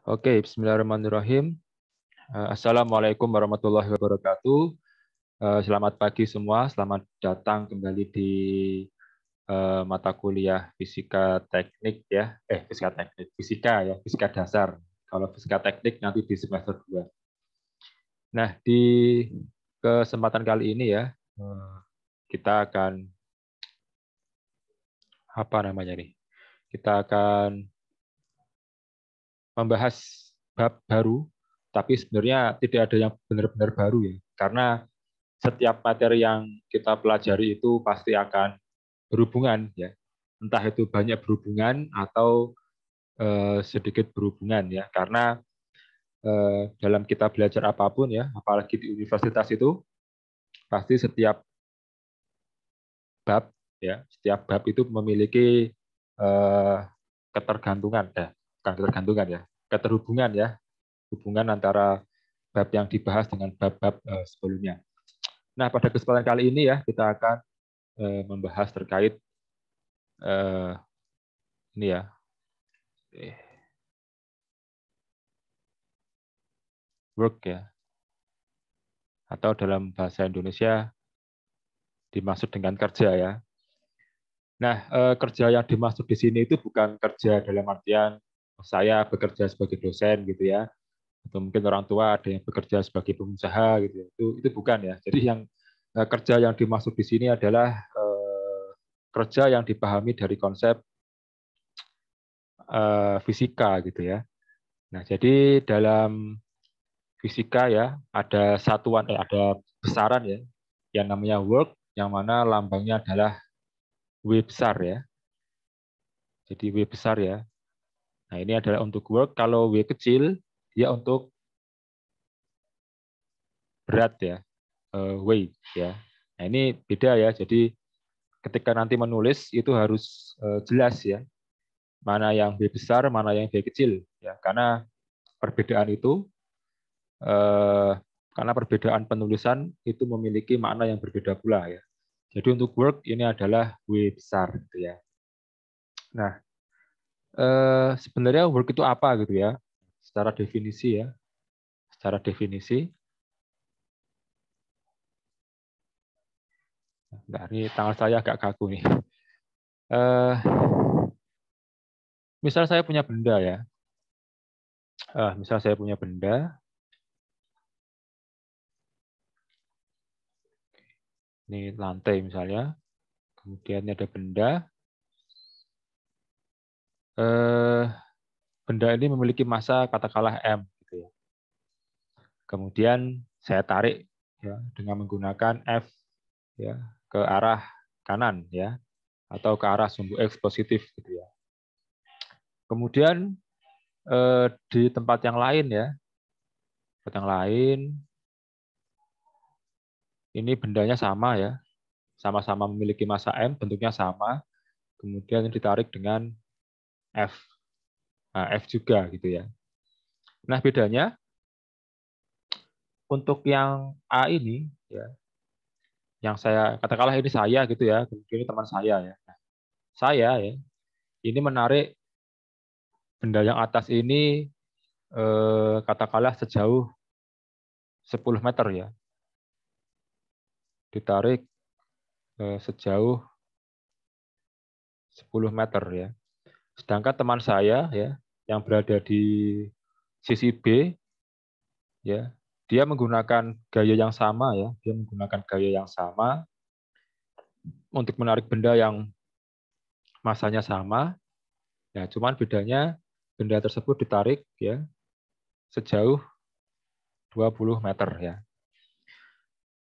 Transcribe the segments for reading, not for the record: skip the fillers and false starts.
Oke, bismillahirrahmanirrahim. Assalamualaikum warahmatullahi wabarakatuh. Selamat pagi semua, selamat datang kembali di mata kuliah fisika teknik ya. Fisika teknik, fisika ya, fisika dasar. Kalau fisika teknik nanti di semester 2. Nah, di kesempatan kali ini ya, kita akan Kita akan membahas bab baru, tapi sebenarnya tidak ada yang benar-benar baru ya, karena setiap materi yang kita pelajari itu pasti akan berhubungan ya, entah itu banyak berhubungan atau sedikit berhubungan ya, karena dalam kita belajar apapun ya, apalagi di universitas itu pasti setiap bab itu memiliki ketergantungan ya, bukan ketergantungan ya, keterhubungan ya, hubungan antara bab yang dibahas dengan bab-bab sebelumnya. Nah, pada kesempatan kali ini ya, kita akan membahas terkait ini ya, work ya, atau dalam bahasa Indonesia dimaksud dengan kerja ya. Nah, kerja yang dimaksud di sini itu bukan kerja dalam artian saya bekerja sebagai dosen gitu ya, atau mungkin orang tua ada yang bekerja sebagai pengusaha gitu ya. Itu bukan ya. Jadi yang kerja yang dimaksud di sini adalah kerja yang dipahami dari konsep fisika gitu ya. Nah, jadi dalam fisika ya ada ada besaran ya yang namanya work, yang mana lambangnya adalah W besar ya. Jadi W besar ya. Nah, ini adalah untuk work. Kalau W kecil dia untuk berat ya, weight ya. Nah, ini beda ya. Jadi ketika nanti menulis itu harus jelas ya, mana yang B besar, mana yang B kecil ya. Karena perbedaan itu karena perbedaan penulisan itu memiliki makna yang berbeda pula ya. Jadi untuk work ini adalah W besar gitu ya. Nah, sebenarnya work itu apa gitu ya? Secara definisi ya. Secara definisi. Nah, ini tangan saya agak kaku nih. Misal saya punya benda ya. Misal saya punya benda. Ini lantai misalnya. Kemudian ini ada benda. Benda ini memiliki massa katakanlah M gitu ya. Kemudian saya tarik ya dengan menggunakan F ya ke arah kanan ya, atau ke arah sumbu X positif gitu ya. Kemudian di tempat yang lain ya, tempat yang lain ini bendanya sama ya, sama-sama memiliki massa M, bentuknya sama, kemudian ditarik dengan F. Nah, F juga gitu ya. Nah, bedanya untuk yang A ini ya, yang saya katakanlah ini saya gitu ya, kemudian ini teman saya ya. Nah, saya ya, ini menarik benda yang atas ini katakanlah sejauh 10 meter ya. Ditarik sejauh 10 meter ya. Sedangkan teman saya ya yang berada di sisi B ya, dia menggunakan gaya yang sama ya, dia menggunakan gaya yang sama untuk menarik benda yang massanya sama. Ya, cuman bedanya benda tersebut ditarik ya sejauh 20 meter ya.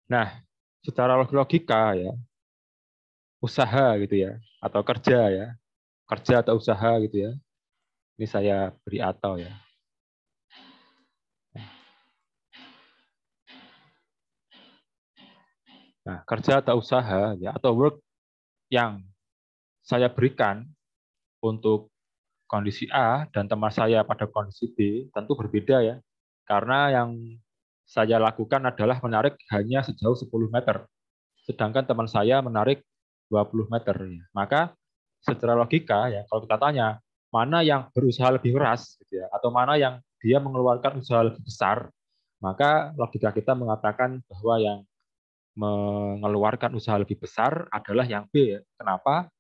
Nah, secara logika ya, usaha gitu ya, atau kerja atau usaha gitu ya. Ini saya beri atau ya. Nah, kerja atau usaha ya, atau work yang saya berikan untuk kondisi A dan teman saya pada kondisi B tentu berbeda ya. Karena yang saya lakukan adalah menarik hanya sejauh 10 meter. Sedangkan teman saya menarik 20 meter. Maka secara logika ya, kalau kita tanya mana yang berusaha lebih keras gitu ya, atau mana yang dia mengeluarkan usaha lebih besar, maka logika kita mengatakan bahwa yang mengeluarkan usaha lebih besar adalah yang B. Ya. Kenapa?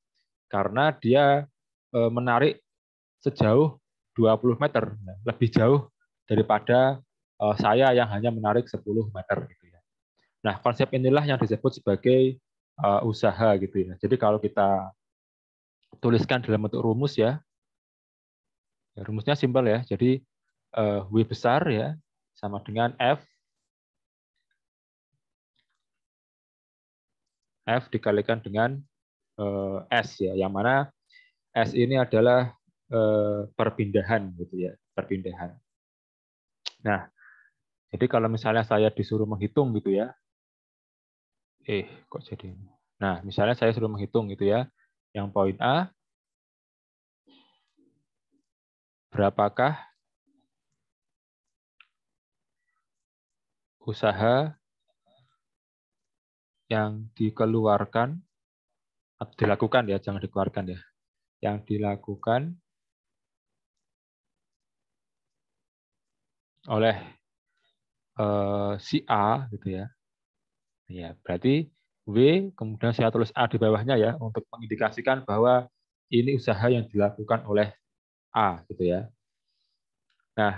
Karena dia menarik sejauh 20 meter, lebih jauh daripada saya yang hanya menarik 10 meter. Gitu ya. Nah, konsep inilah yang disebut sebagai usaha gitu ya. Jadi kalau kita tuliskan dalam bentuk rumus ya, rumusnya simpel ya. Jadi W besar ya sama dengan F dikalikan dengan S ya, yang mana S ini adalah perpindahan gitu ya, perpindahan. Nah, jadi kalau misalnya saya disuruh menghitung gitu ya, kok jadi ini? Nah, misalnya saya suruh menghitung gitu ya, yang poin A, berapakah usaha yang dikeluarkan, atau dilakukan ya, jangan dikeluarkan ya, yang dilakukan oleh si A gitu ya. Ya, berarti W kemudian saya tulis A di bawahnya ya untuk mengindikasikan bahwa ini usaha yang dilakukan oleh A gitu ya. Nah,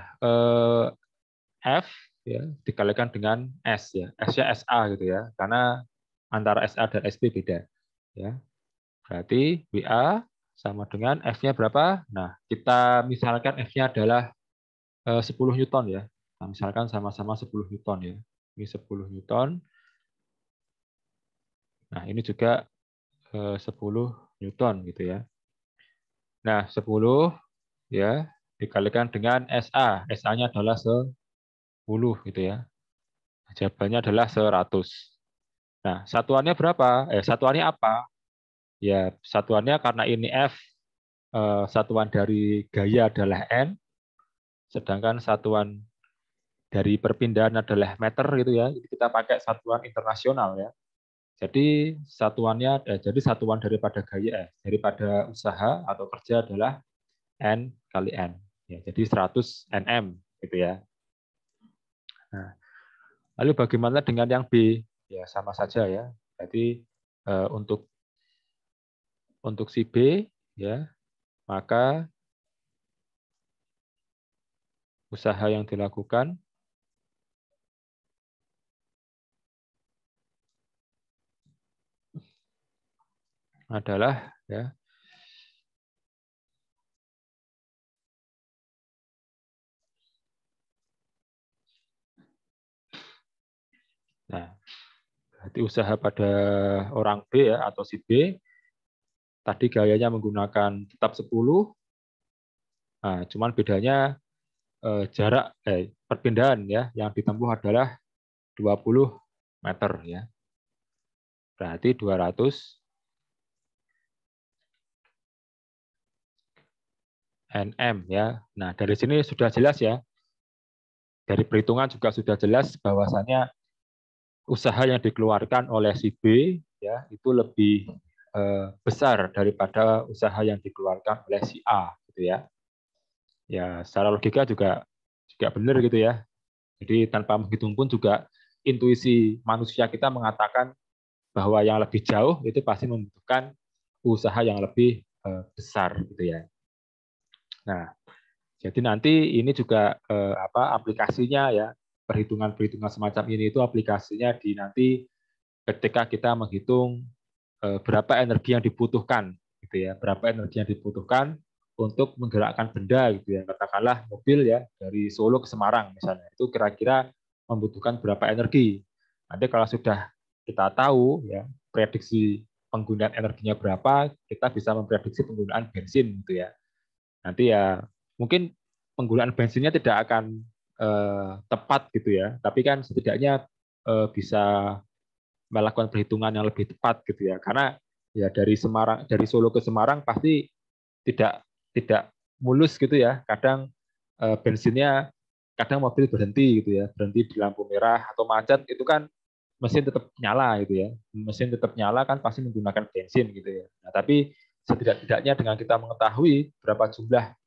F ya dikalikan dengan S ya. S-nya SA gitu ya. Karena antara SA dan SB beda ya. Berarti WA sama dengan F-nya berapa? Nah, kita misalkan F-nya adalah 10 Newton ya. Nah, misalkan sama-sama 10 Newton ya. Ini 10 Newton. Nah, ini juga 10 Newton gitu ya. Nah, 10 ya dikalikan dengan SA. SA-nya adalah 10 gitu ya. Jawabannya adalah 100. Nah, satuannya berapa? Satuannya apa? Ya, satuannya karena ini F, satuan dari gaya adalah N, sedangkan satuan dari perpindahan adalah meter gitu ya. Kita pakai satuan internasional ya. Jadi jadi satuan daripada daripada usaha atau kerja adalah N kali N. Ya, jadi 100 nm gitu ya. Nah, lalu bagaimana dengan yang B? Ya sama saja ya. Jadi untuk si B ya, maka usaha yang dilakukan adalah ya nah berarti usaha pada orang B ya atau si B tadi gayanya menggunakan tetap 10. Nah, cuman bedanya jarak perpindahan ya yang ditempuh adalah 20 meter ya. Berarti 200 nm ya. Nah, dari sini sudah jelas ya. Dari perhitungan juga sudah jelas bahwasannya usaha yang dikeluarkan oleh si B ya itu lebih besar daripada usaha yang dikeluarkan oleh si A gitu ya. Ya, secara logika juga benar gitu ya. Jadi tanpa menghitung pun juga intuisi manusia kita mengatakan bahwa yang lebih jauh itu pasti membutuhkan usaha yang lebih besar gitu ya. Nah, jadi nanti ini juga aplikasinya ya, perhitungan-perhitungan semacam ini itu aplikasinya di nanti ketika kita menghitung berapa energi yang dibutuhkan gitu ya, berapa energi yang dibutuhkan untuk menggerakkan benda gitu ya, katakanlah mobil ya dari Solo ke Semarang misalnya, itu kira-kira membutuhkan berapa energi. Nanti kalau sudah kita tahu ya prediksi penggunaan energinya berapa, kita bisa memprediksi penggunaan bensin gitu ya. Nanti ya mungkin penggunaan bensinnya tidak akan tepat gitu ya, tapi kan setidaknya bisa melakukan perhitungan yang lebih tepat gitu ya, karena ya dari Solo ke Semarang pasti tidak tidak mulus gitu ya, kadang bensinnya kadang mobil berhenti gitu ya, berhenti di lampu merah atau macet itu kan mesin tetap nyala gitu ya, mesin tetap nyala kan pasti menggunakan bensin gitu ya. Nah, tapi setidak-tidaknya dengan kita mengetahui berapa jumlah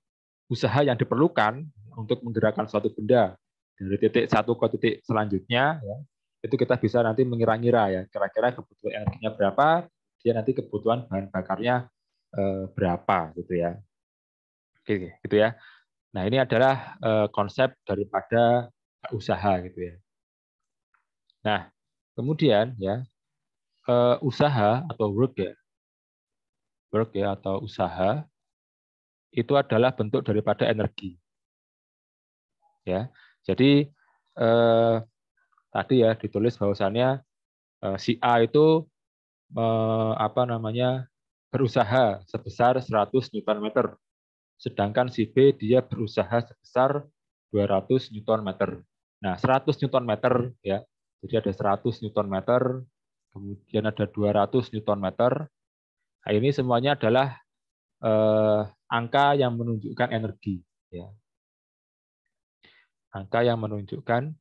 usaha yang diperlukan untuk menggerakkan suatu benda dari titik satu ke titik selanjutnya, ya, itu kita bisa nanti mengira-ngira ya, kira-kira kebutuhan energinya berapa, dia nanti kebutuhan bahan bakarnya berapa gitu ya. Oke, gitu ya. Nah, ini adalah konsep daripada usaha gitu ya. Nah, kemudian ya usaha atau work ya atau usaha itu adalah bentuk daripada energi. Ya, jadi tadi ya ditulis bahwasannya si A itu berusaha sebesar 100 Newton meter, sedangkan si B dia berusaha sebesar 200 Newton meter. Nah, 100 Newton meter ya, jadi ada 100 Newton meter, kemudian ada 200 Newton meter. Nah, ini semuanya adalah angka yang menunjukkan energi, ya. Angka yang menunjukkan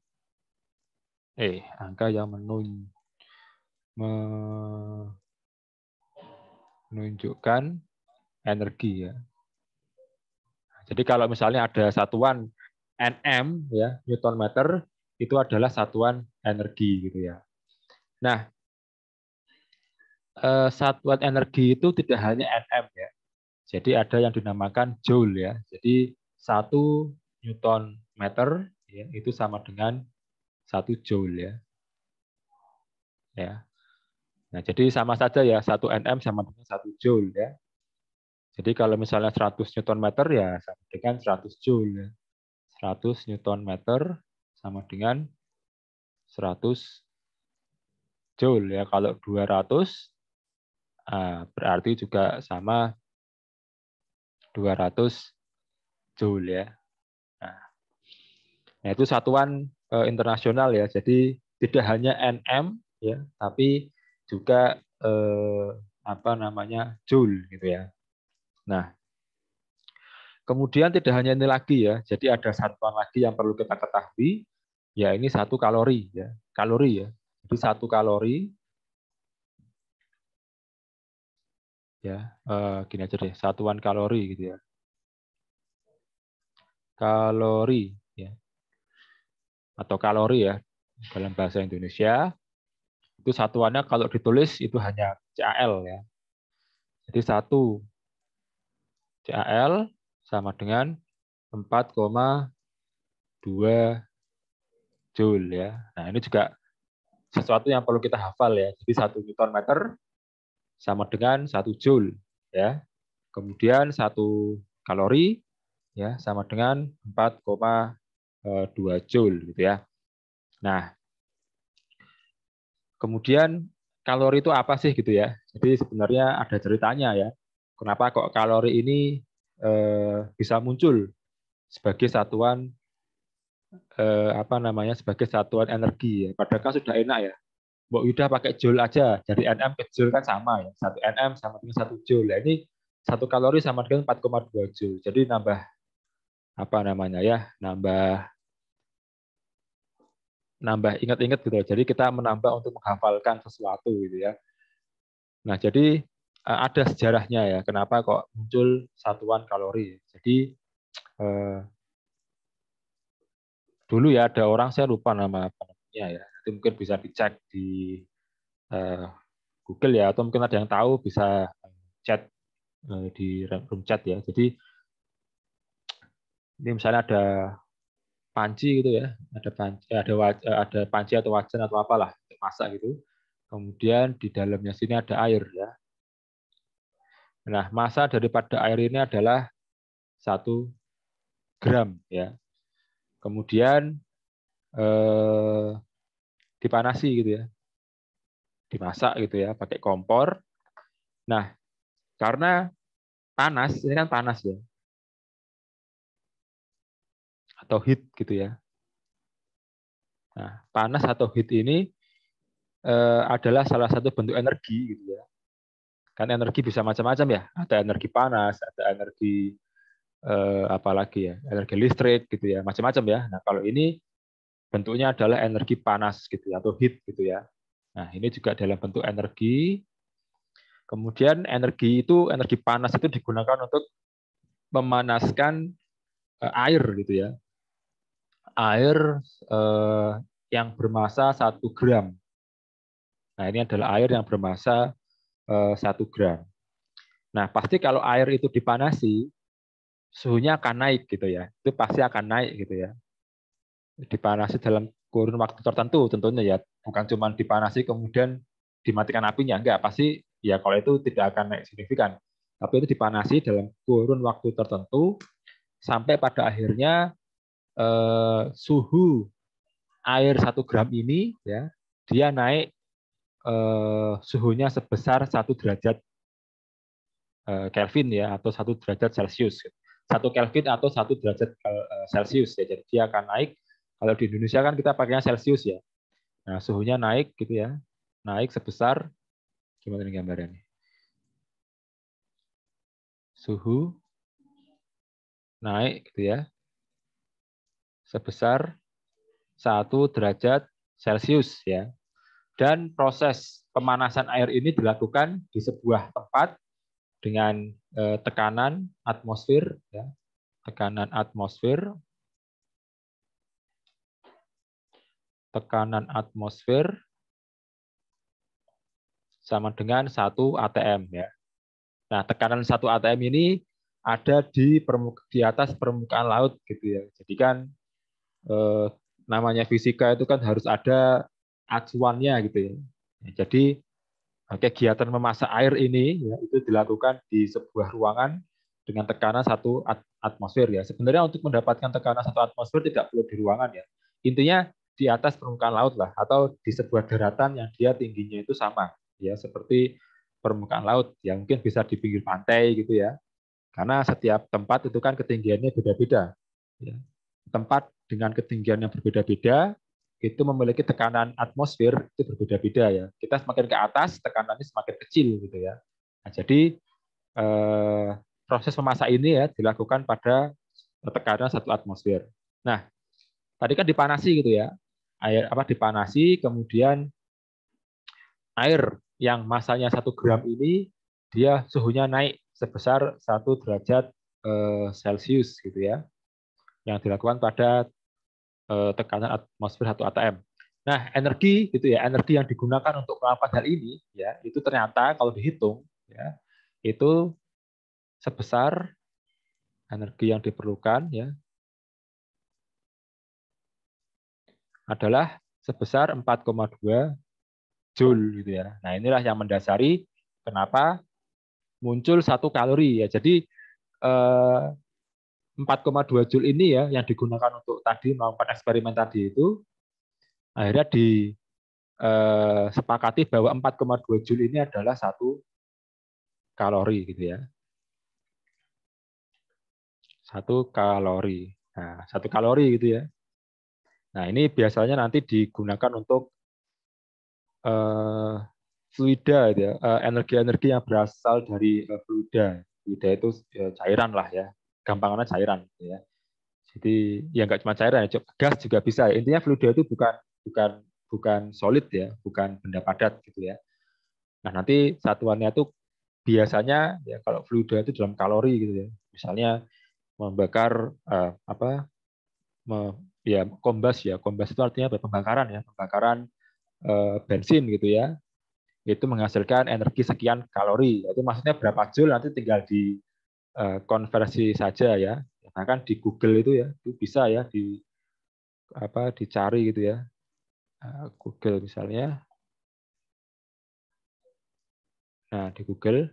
menunjukkan energi ya. Jadi kalau misalnya ada satuan Nm ya, Newton meter, itu adalah satuan energi gitu ya. Nah, satuan energi itu tidak hanya Nm ya. Jadi ada yang dinamakan joule ya. Jadi 1 Newton meter ya, itu sama dengan 1 joule ya. Ya. Nah, jadi sama saja ya, 1 Nm sama dengan 1 joule ya. Jadi kalau misalnya 100 Newton meter ya sama dengan 100 joule ya. 100 Newton meter sama dengan 100 joule ya. Kalau 200 berarti juga sama 200 joule ya. Nah, itu satuan internasional ya. Jadi tidak hanya Nm ya, tapi juga joule gitu ya. Nah, kemudian tidak hanya ini lagi ya. Jadi ada satuan lagi yang perlu kita ketahui, ya ini 1 kalori ya. Kalori ya. Jadi 1 kalori ya, gini aja deh, satuan kalori gitu ya. Kalori ya. Atau kalori ya dalam bahasa Indonesia. Itu satuannya kalau ditulis itu hanya CAL ya. Jadi 1 CAL sama dengan 4,2 joule ya. Nah, ini juga sesuatu yang perlu kita hafal ya. Jadi 1 Newton meter sama dengan 1 joule ya. Kemudian 1 kalori ya sama dengan 4,2 joule gitu ya. Nah, kemudian kalori itu apa sih gitu ya? Jadi sebenarnya ada ceritanya ya. Kenapa kok kalori ini bisa muncul sebagai satuan sebagai satuan energi ya. Padahal kan sudah enak ya. Mbok Yuda pakai joule aja, dari Nm ke joule kan sama ya. 1 Nm sama dengan 1 joule. Nah, ini 1 kalori sama dengan 4,2 joule. Jadi nambah nambah ingat-ingat gitu. Jadi kita menambah untuk menghafalkan sesuatu gitu ya. Nah, jadi ada sejarahnya ya. Kenapa kok muncul satuan kalori? Jadi dulu ya ada orang, saya lupa nama namanya ya. Itu mungkin bisa dicek di Google ya, atau mungkin ada yang tahu bisa chat di room chat ya. Jadi ini misalnya ada panci gitu ya, ada panci atau wajan atau apalah untuk masak gitu. Kemudian di dalamnya sini ada air ya. Nah, massa daripada air ini adalah 1 gram ya. Kemudian dipanasi gitu ya. Dimasak gitu ya, pakai kompor. Nah, karena panas, ini kan panas ya. Atau heat gitu ya. Nah, panas atau heat ini adalah salah satu bentuk energi gitu ya. Kan energi bisa macam-macam ya. Ada energi panas, ada energi apalagi ya, energi listrik gitu ya, macam-macam ya. Nah, kalau ini bentuknya adalah energi panas gitu ya, atau heat gitu ya. Nah, ini juga dalam bentuk energi. Kemudian energi panas itu digunakan untuk memanaskan air gitu ya. air yang bermassa 1 gram. Nah, ini adalah air yang bermassa 1 gram. Nah, pasti kalau air itu dipanasi, suhunya akan naik gitu ya. Itu pasti akan naik gitu ya. Dipanasi dalam kurun waktu tertentu tentunya ya. Bukan cuma dipanasi kemudian dimatikan apinya. Enggak, pasti ya kalau itu tidak akan naik signifikan. Tapi itu dipanasi dalam kurun waktu tertentu sampai pada akhirnya suhu air 1 gram ini ya dia naik suhunya sebesar 1 derajat Kelvin ya atau 1 derajat Celcius. 1 Kelvin atau 1 derajat Celcius ya. Jadi dia akan naik. Kalau di Indonesia kan kita pakainya Celcius ya. Nah, suhunya naik gitu ya. Naik sebesar gimana nih gambarnya? Suhu naik gitu ya. Sebesar 1 derajat Celcius ya. Dan proses pemanasan air ini dilakukan di sebuah tempat dengan tekanan atmosfer ya. Tekanan atmosfer sama dengan 1 atm ya. Nah, tekanan 1 atm ini ada di atas permukaan laut gitu ya. Jadi kan namanya fisika itu kan harus ada acuannya gitu ya. Jadi kegiatan memasak air ini ya, itu dilakukan di sebuah ruangan dengan tekanan 1 atmosfer ya. Sebenarnya untuk mendapatkan tekanan 1 atmosfer tidak perlu di ruangan ya. Intinya di atas permukaan laut lah atau di sebuah daratan yang dia tingginya itu sama ya seperti permukaan laut yang mungkin bisa di pinggir pantai gitu ya. Karena setiap tempat itu kan ketinggiannya beda-beda. Ya. Tempat dengan ketinggian yang berbeda-beda itu memiliki tekanan atmosfer itu berbeda-beda ya. Kita semakin ke atas tekanannya semakin kecil gitu ya. Nah, jadi proses memasak ini ya dilakukan pada tekanan 1 atmosfer. Nah, tadi kan dipanasi gitu ya. Air apa dipanasi kemudian air yang masanya 1 gram ini dia suhunya naik sebesar 1 derajat Celcius gitu ya. Yang dilakukan pada tekanan atmosfer 1 atm. Nah, energi gitu ya, energi yang digunakan untuk melakukan hal ini ya, itu ternyata kalau dihitung ya, itu sebesar energi yang diperlukan ya adalah sebesar 4,2 Joule gitu ya. Nah, inilah yang mendasari kenapa muncul 1 kalori ya. Jadi 4,2 Joule ini ya yang digunakan untuk tadi melakukan eksperimen tadi itu akhirnya disepakati bahwa 4,2 Joule ini adalah 1 kalori gitu ya. 1 kalori. Nah, 1 kalori gitu ya. Nah, ini biasanya nanti digunakan untuk fluida gitu ya. Energi-energi yang berasal dari fluida. Fluida itu cairan lah ya. Gampangannya cairan gitu ya. Jadi ya nggak cuma cairan ya, gas juga bisa. Intinya fluida itu bukan bukan solid ya, bukan benda padat gitu ya. Nah, nanti satuannya itu biasanya ya kalau fluida itu dalam kalori gitu ya. Misalnya membakar apa ya kombas ya. Kombas itu artinya pembakaran ya, pembakaran bensin gitu ya. Itu menghasilkan energi sekian kalori. Itu maksudnya berapa joule nanti tinggal di konversi saja ya. Nah, kan di Google itu ya, itu bisa ya di apa dicari gitu ya. Google misalnya. Nah, di Google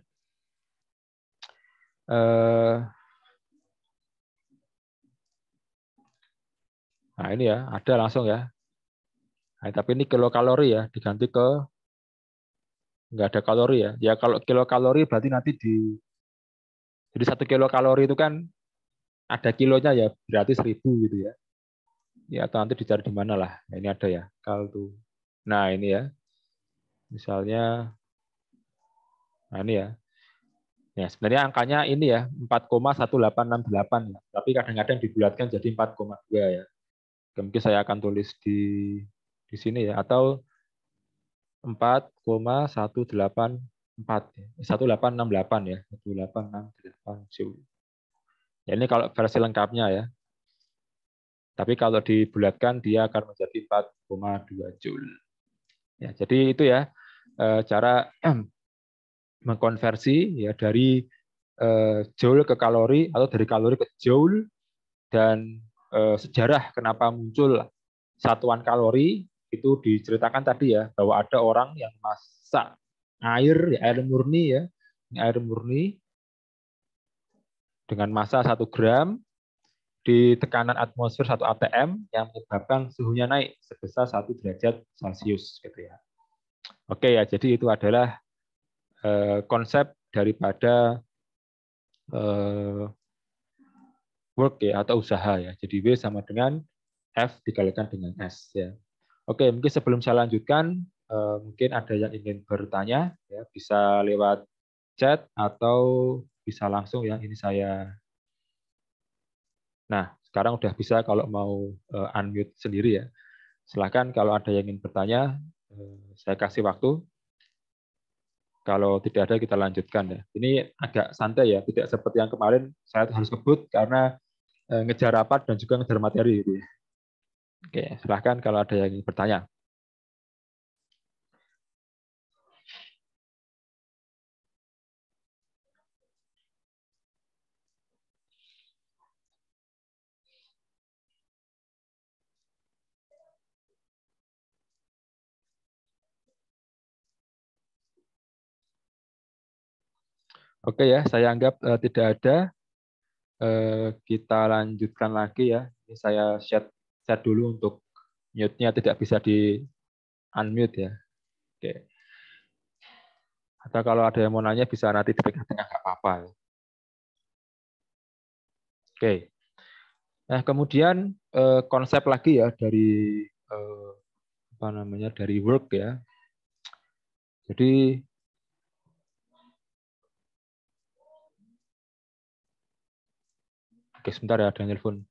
nah ini ya, ada langsung ya. Nah, tapi ini kilokalori ya, diganti ke nggak ada kalori ya. Ya kalau kilokalori berarti nanti jadi 1 kilokalori itu kan ada kilonya ya, berarti 1.000 gitu ya. Ya atau nanti dicari di mana lah. Nah, ini ada ya, kaldu. Nah ini ya, misalnya, nah ini ya. Ya sebenarnya angkanya ini ya 4,1868 ya. Tapi kadang-kadang dibulatkan jadi 4,2 ya. Mungkin saya akan tulis di sini ya atau 4,1864 ya. 1868 ya. 1868 Joule. Ya ini kalau versi lengkapnya ya. Tapi kalau dibulatkan dia akan menjadi 4,2 Joule. Ya, jadi itu ya cara mengkonversi ya dari Joule ke kalori atau dari kalori ke Joule, dan sejarah kenapa muncul satuan kalori itu diceritakan tadi ya, bahwa ada orang yang masak air, ya, air murni ya, ini air murni dengan massa 1 gram di tekanan atmosfer 1 atm yang menyebabkan suhunya naik sebesar 1 derajat Celcius gitu ya. Oke ya, jadi itu adalah konsep daripada work ya, atau usaha ya. Jadi W sama dengan F dikalikan dengan S ya. Oke, mungkin sebelum saya lanjutkan, mungkin ada yang ingin bertanya ya, bisa lewat chat atau bisa langsung ya. Ini saya. Nah, sekarang udah bisa kalau mau unmute sendiri ya. Silakan kalau ada yang ingin bertanya, saya kasih waktu. Kalau tidak ada, kita lanjutkan ya. Ini agak santai ya, tidak seperti yang kemarin saya harus kebut karena ngejar rapat dan juga ngejar materi gitu ya. Oke, silahkan kalau ada yang ingin bertanya. Oke ya, saya anggap tidak ada. Kita lanjutkan lagi ya. Ini saya set dulu untuk mute-nya tidak bisa di unmute ya. Oke. Atau kalau ada yang mau nanya bisa nanti di tengah-tengah, nggak apa-apa. Oke. Nah, kemudian konsep lagi ya dari apa namanya, dari work ya. Jadi oke, sebentar ya, ada telepon.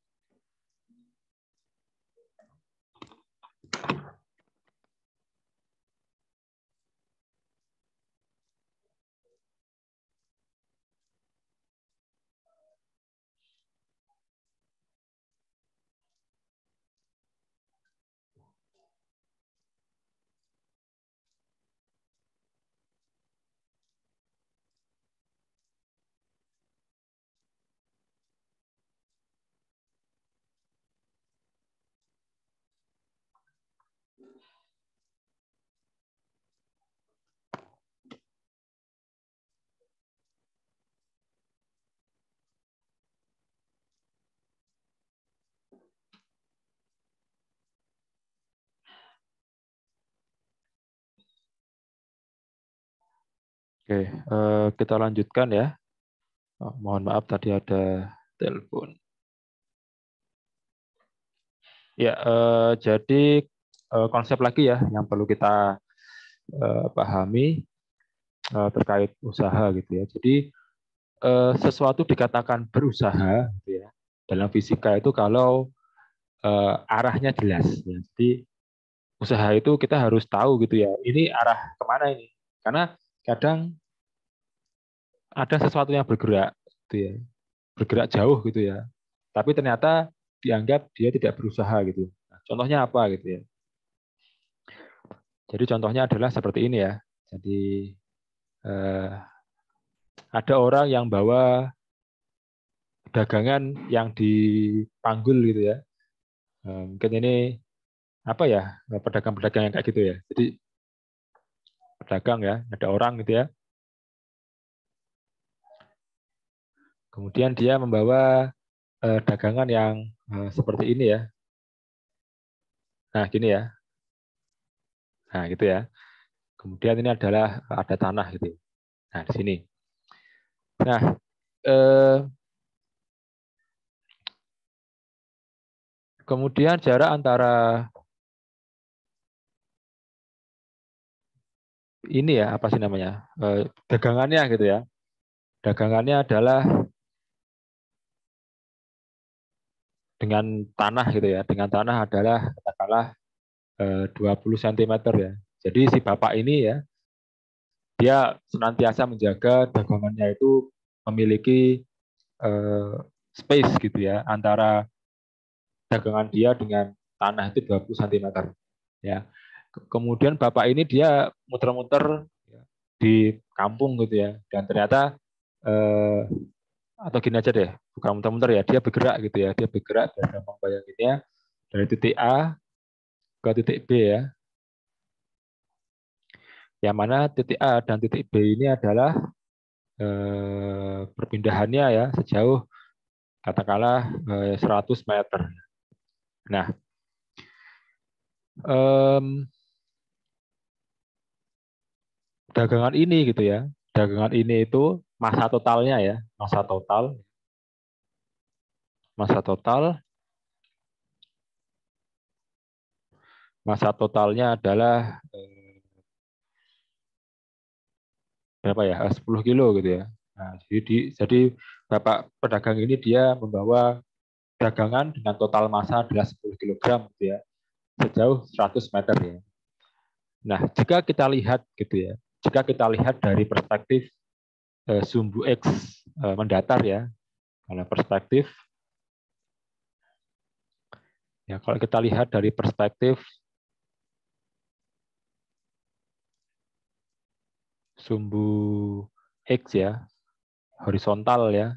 Oke, kita lanjutkan ya. Oh, mohon maaf tadi ada telepon. Ya, jadi konsep lagi ya yang perlu kita pahami terkait usaha gitu ya. Jadi sesuatu dikatakan berusaha gitu ya dalam fisika itu kalau arahnya jelas ya. Jadi usaha itu kita harus tahu gitu ya, ini arah kemana ini, karena kadang ada sesuatu yang bergerak gitu ya, bergerak jauh gitu ya, tapi ternyata dianggap dia tidak berusaha gitu. Nah, contohnya apa gitu ya, jadi contohnya adalah seperti ini ya. Jadi eh, ada orang yang bawa dagangan yang dipanggul gitu ya. Mungkin ini apa ya, pedagang-pedagang yang kayak gitu ya. Jadi pedagang ya, ada orang gitu ya. Kemudian dia membawa dagangan yang seperti ini ya. Nah, gini ya. Nah, gitu ya. Kemudian ini adalah ada tanah gitu. Nah, di sini. Nah, kemudian jarak antara ini ya, apa sih namanya? Dagangannya gitu ya. Dagangannya adalah dengan tanah gitu ya. Dengan tanah adalah katakanlah 20 cm ya. Jadi si bapak ini ya, dia senantiasa menjaga dagangannya itu memiliki space gitu ya, antara dagangan dia dengan tanah itu 20 cm. Ya. Kemudian bapak ini dia muter-muter di kampung gitu ya, dan ternyata atau gini aja deh, bukan muter-muter ya, dia bergerak gitu ya, dia bergerak dan gampang bayanginnya dari titik A ke titik B ya, yang mana titik A dan titik B ini adalah perpindahannya ya sejauh katakanlah 100 meter. Nah, dagangan ini gitu ya, dagangan ini itu masa totalnya ya, masa totalnya adalah berapa ya, 10 kilo gitu ya. Nah, jadi Bapak pedagang ini dia membawa dagangan dengan total massa adalah 10 kg gitu ya, sejauh 100 meter ya. Nah, jika kita lihat gitu ya, jika kita lihat dari perspektif sumbu X mendatar ya, karena perspektif ya, kalau kita lihat dari perspektif sumbu X ya, horizontal ya,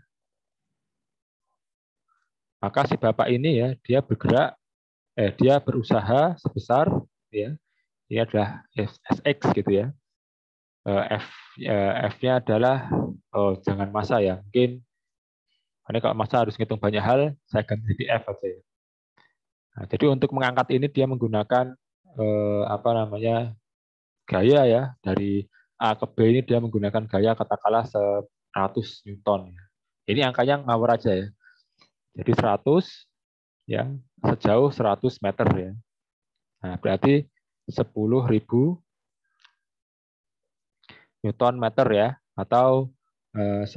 maka si Bapak ini ya, dia bergerak, dia berusaha sebesar ya, ini adalah SX gitu ya. F-nya adalah, jangan massa ya, mungkin karena kalau massa harus ngitung banyak hal, saya ganti jadi F aja ya. Nah, jadi untuk mengangkat ini dia menggunakan apa namanya, gaya ya, dari A ke B ini dia menggunakan gaya katakanlah 100 Newton. Ini angkanya ngawur aja ya. Jadi 100 ya, sejauh 100 meter ya. Nah, berarti 10.000 Newton meter ya, atau 10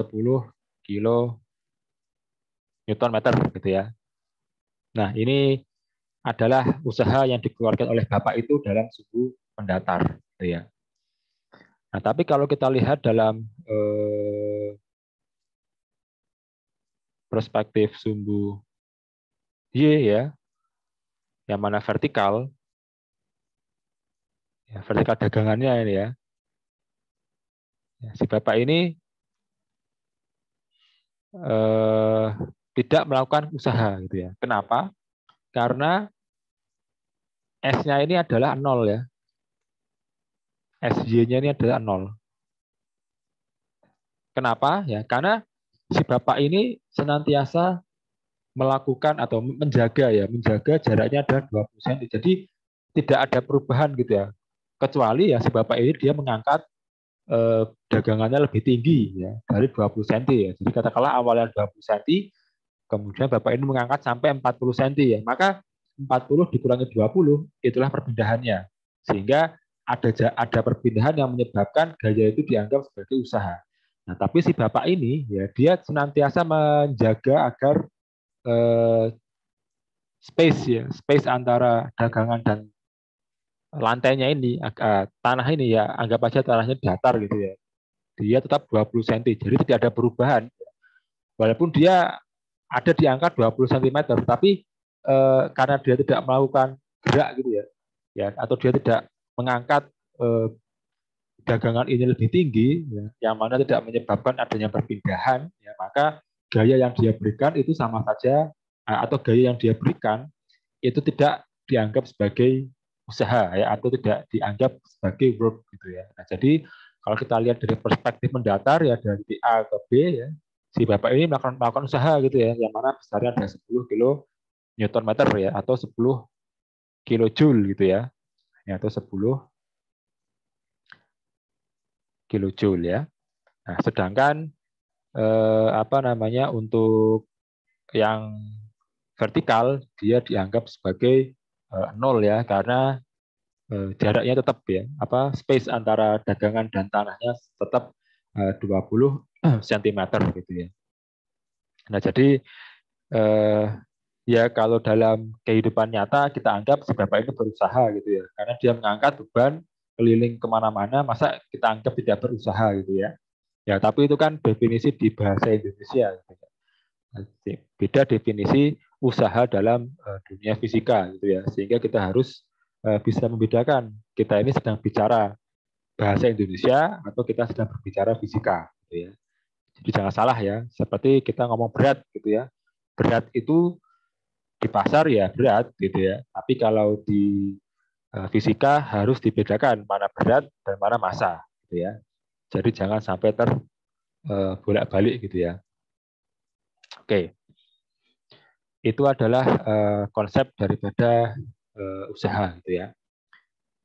kilo Newton meter gitu ya. Nah, ini adalah usaha yang dikeluarkan oleh Bapak itu dalam sumbu mendatar gitu ya. Nah, tapi kalau kita lihat dalam perspektif sumbu Y ya, yang mana vertikal, ya, vertikal dagangannya ini ya. Si Bapak ini tidak melakukan usaha gitu ya. Kenapa? Karena S-nya ini adalah 0 ya. SY-nya ini adalah 0. Kenapa? Ya, karena si Bapak ini senantiasa melakukan atau menjaga jaraknya adalah 20 cm. Jadi tidak ada perubahan gitu ya. Kecuali ya si Bapak ini dia mengangkat dagangannya lebih tinggi ya, dari 20 cm ya. Jadi katakanlah awalnya 20 cm, kemudian Bapak ini mengangkat sampai 40 cm ya. Maka 40 dikurangi 20 itulah perpindahannya. Sehingga ada perpindahan yang menyebabkan gaya itu dianggap sebagai usaha. Nah, tapi si Bapak ini ya dia senantiasa menjaga agar space antara dagangan dan lantainya ini, tanah ini ya, anggap aja tanahnya datar gitu ya. Dia tetap 20 cm, jadi tidak ada perubahan. Walaupun dia ada di angka 20 cm, tapi karena dia tidak melakukan gerak gitu ya, atau dia tidak mengangkat dagangan ini lebih tinggi, ya, yang mana tidak menyebabkan adanya perpindahan, ya, maka gaya yang dia berikan itu sama saja, atau gaya yang dia berikan itu tidak dianggap sebagai usaha ya, atau tidak dianggap sebagai work gitu ya. Nah, jadi kalau kita lihat dari perspektif mendatar ya, dari A ke B ya, si Bapak ini melakukan usaha gitu ya, yang mana besarnya ada 10 kilo Newton meter ya, atau 10 kilojoule gitu ya, atau 10 kilojoule ya. Nah, sedangkan apa namanya, untuk yang vertikal dia dianggap sebagai 0 ya, karena jaraknya tetap ya, space antara dagangan dan tanahnya tetap 20 cm gitu ya. Nah, jadi ya kalau dalam kehidupan nyata kita anggap si Bapak ini berusaha gitu ya, karena dia mengangkat beban keliling kemana-mana, masa kita anggap tidak berusaha gitu ya. Ya, tapi itu kan definisi di bahasa Indonesia gitu ya. Beda definisi usaha dalam dunia fisika gitu ya. Sehingga kita harus bisa membedakan kita ini sedang bicara bahasa Indonesia atau kita sedang berbicara fisika gitu ya. Jadi jangan salah ya, seperti kita ngomong berat gitu ya. Berat itu di pasar ya berat gitu ya. Tapi kalau di fisika harus dibedakan mana berat dan mana massa gitu ya. Jadi jangan sampai bolak-balik gitu ya. Oke. Itu adalah konsep daripada usaha gitu ya.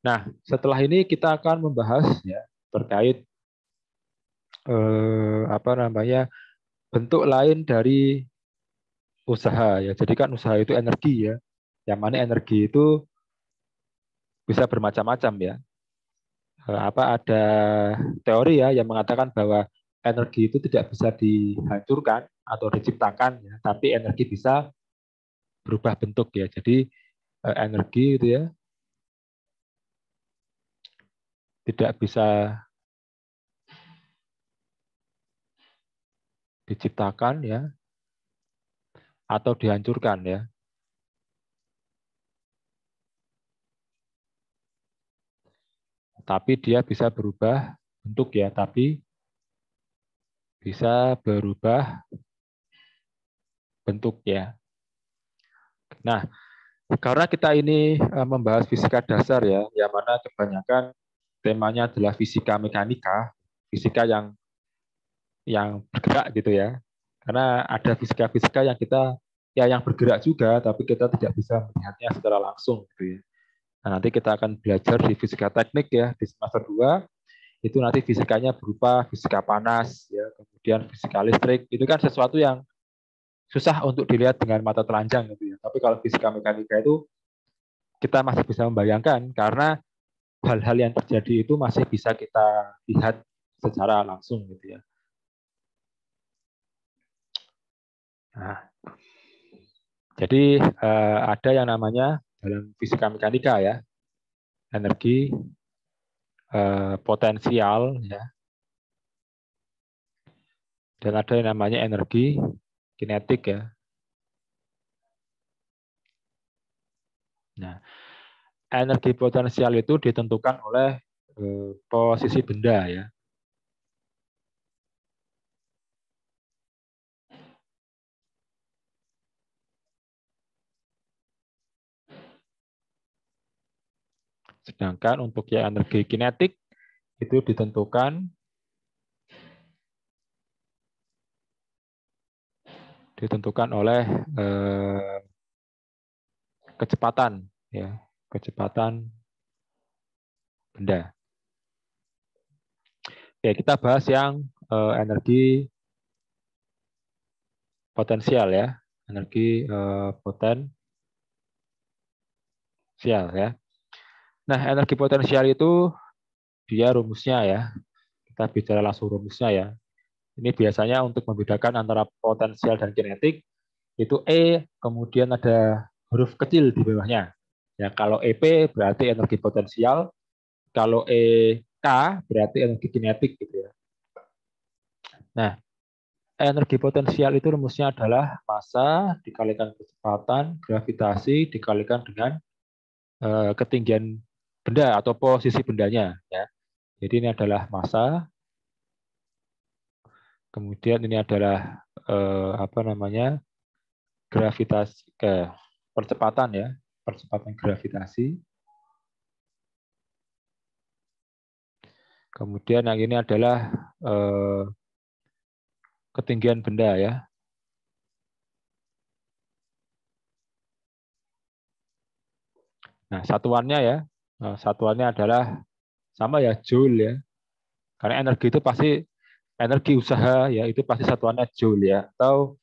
Nah, setelah ini kita akan membahas ya terkait apa namanya bentuk lain dari usaha ya. Jadi kan usaha itu energi ya. Yang mana energi itu bisa bermacam-macam ya. Apa ada teori ya yang mengatakan bahwa energi itu tidak bisa dihancurkan atau diciptakan ya, tapi energi bisa berubah bentuk ya. Jadi energi itu ya tidak bisa diciptakan ya atau dihancurkan ya. Tapi dia bisa berubah bentuk ya, tapi bisa berubah bentuk ya. Nah, karena kita ini membahas fisika dasar ya, yang mana kebanyakan temanya adalah fisika mekanika, fisika yang bergerak gitu ya. Karena ada fisika-fisika yang kita ya yang bergerak juga, tapi kita tidak bisa melihatnya secara langsung gitu ya. Nah, nanti kita akan belajar di fisika teknik ya di semester 2 itu nanti fisikanya berupa fisika panas ya, kemudian fisika listrik. Itu kan sesuatu yang susah untuk dilihat dengan mata telanjang gitu ya. Tapi kalau fisika mekanika itu kita masih bisa membayangkan karena hal-hal yang terjadi itu masih bisa kita lihat secara langsung gitu ya. Nah, jadi ada yang namanya dalam fisika mekanika ya, energi potensial ya, dan ada yang namanya energi kinetik ya. Nah, energi potensial itu ditentukan oleh posisi benda ya. Sedangkan untuk yang energi kinetik itu ditentukan oleh kecepatan ya, kecepatan benda. Oke, kita bahas yang energi potensial ya, energi potensial ya. Nah, energi potensial itu dia rumusnya ya. Kita bicara langsung rumusnya ya. Ini biasanya untuk membedakan antara potensial dan kinetik itu E, kemudian ada huruf kecil di bawahnya. Ya, kalau EP berarti energi potensial, kalau EK berarti energi kinetik gitu ya. Nah, energi potensial itu rumusnya adalah massa dikalikan kecepatan gravitasi dikalikan dengan ketinggian benda atau posisi bendanya ya. Jadi ini adalah massa, kemudian ini adalah apa namanya? Gravitasi percepatan ya, percepatan gravitasi. Kemudian yang ini adalah ketinggian benda ya. Nah, satuannya ya, satuannya adalah sama ya, joule ya. Karena energi itu pasti energi usaha ya, itu pasti satuannya joule ya, atau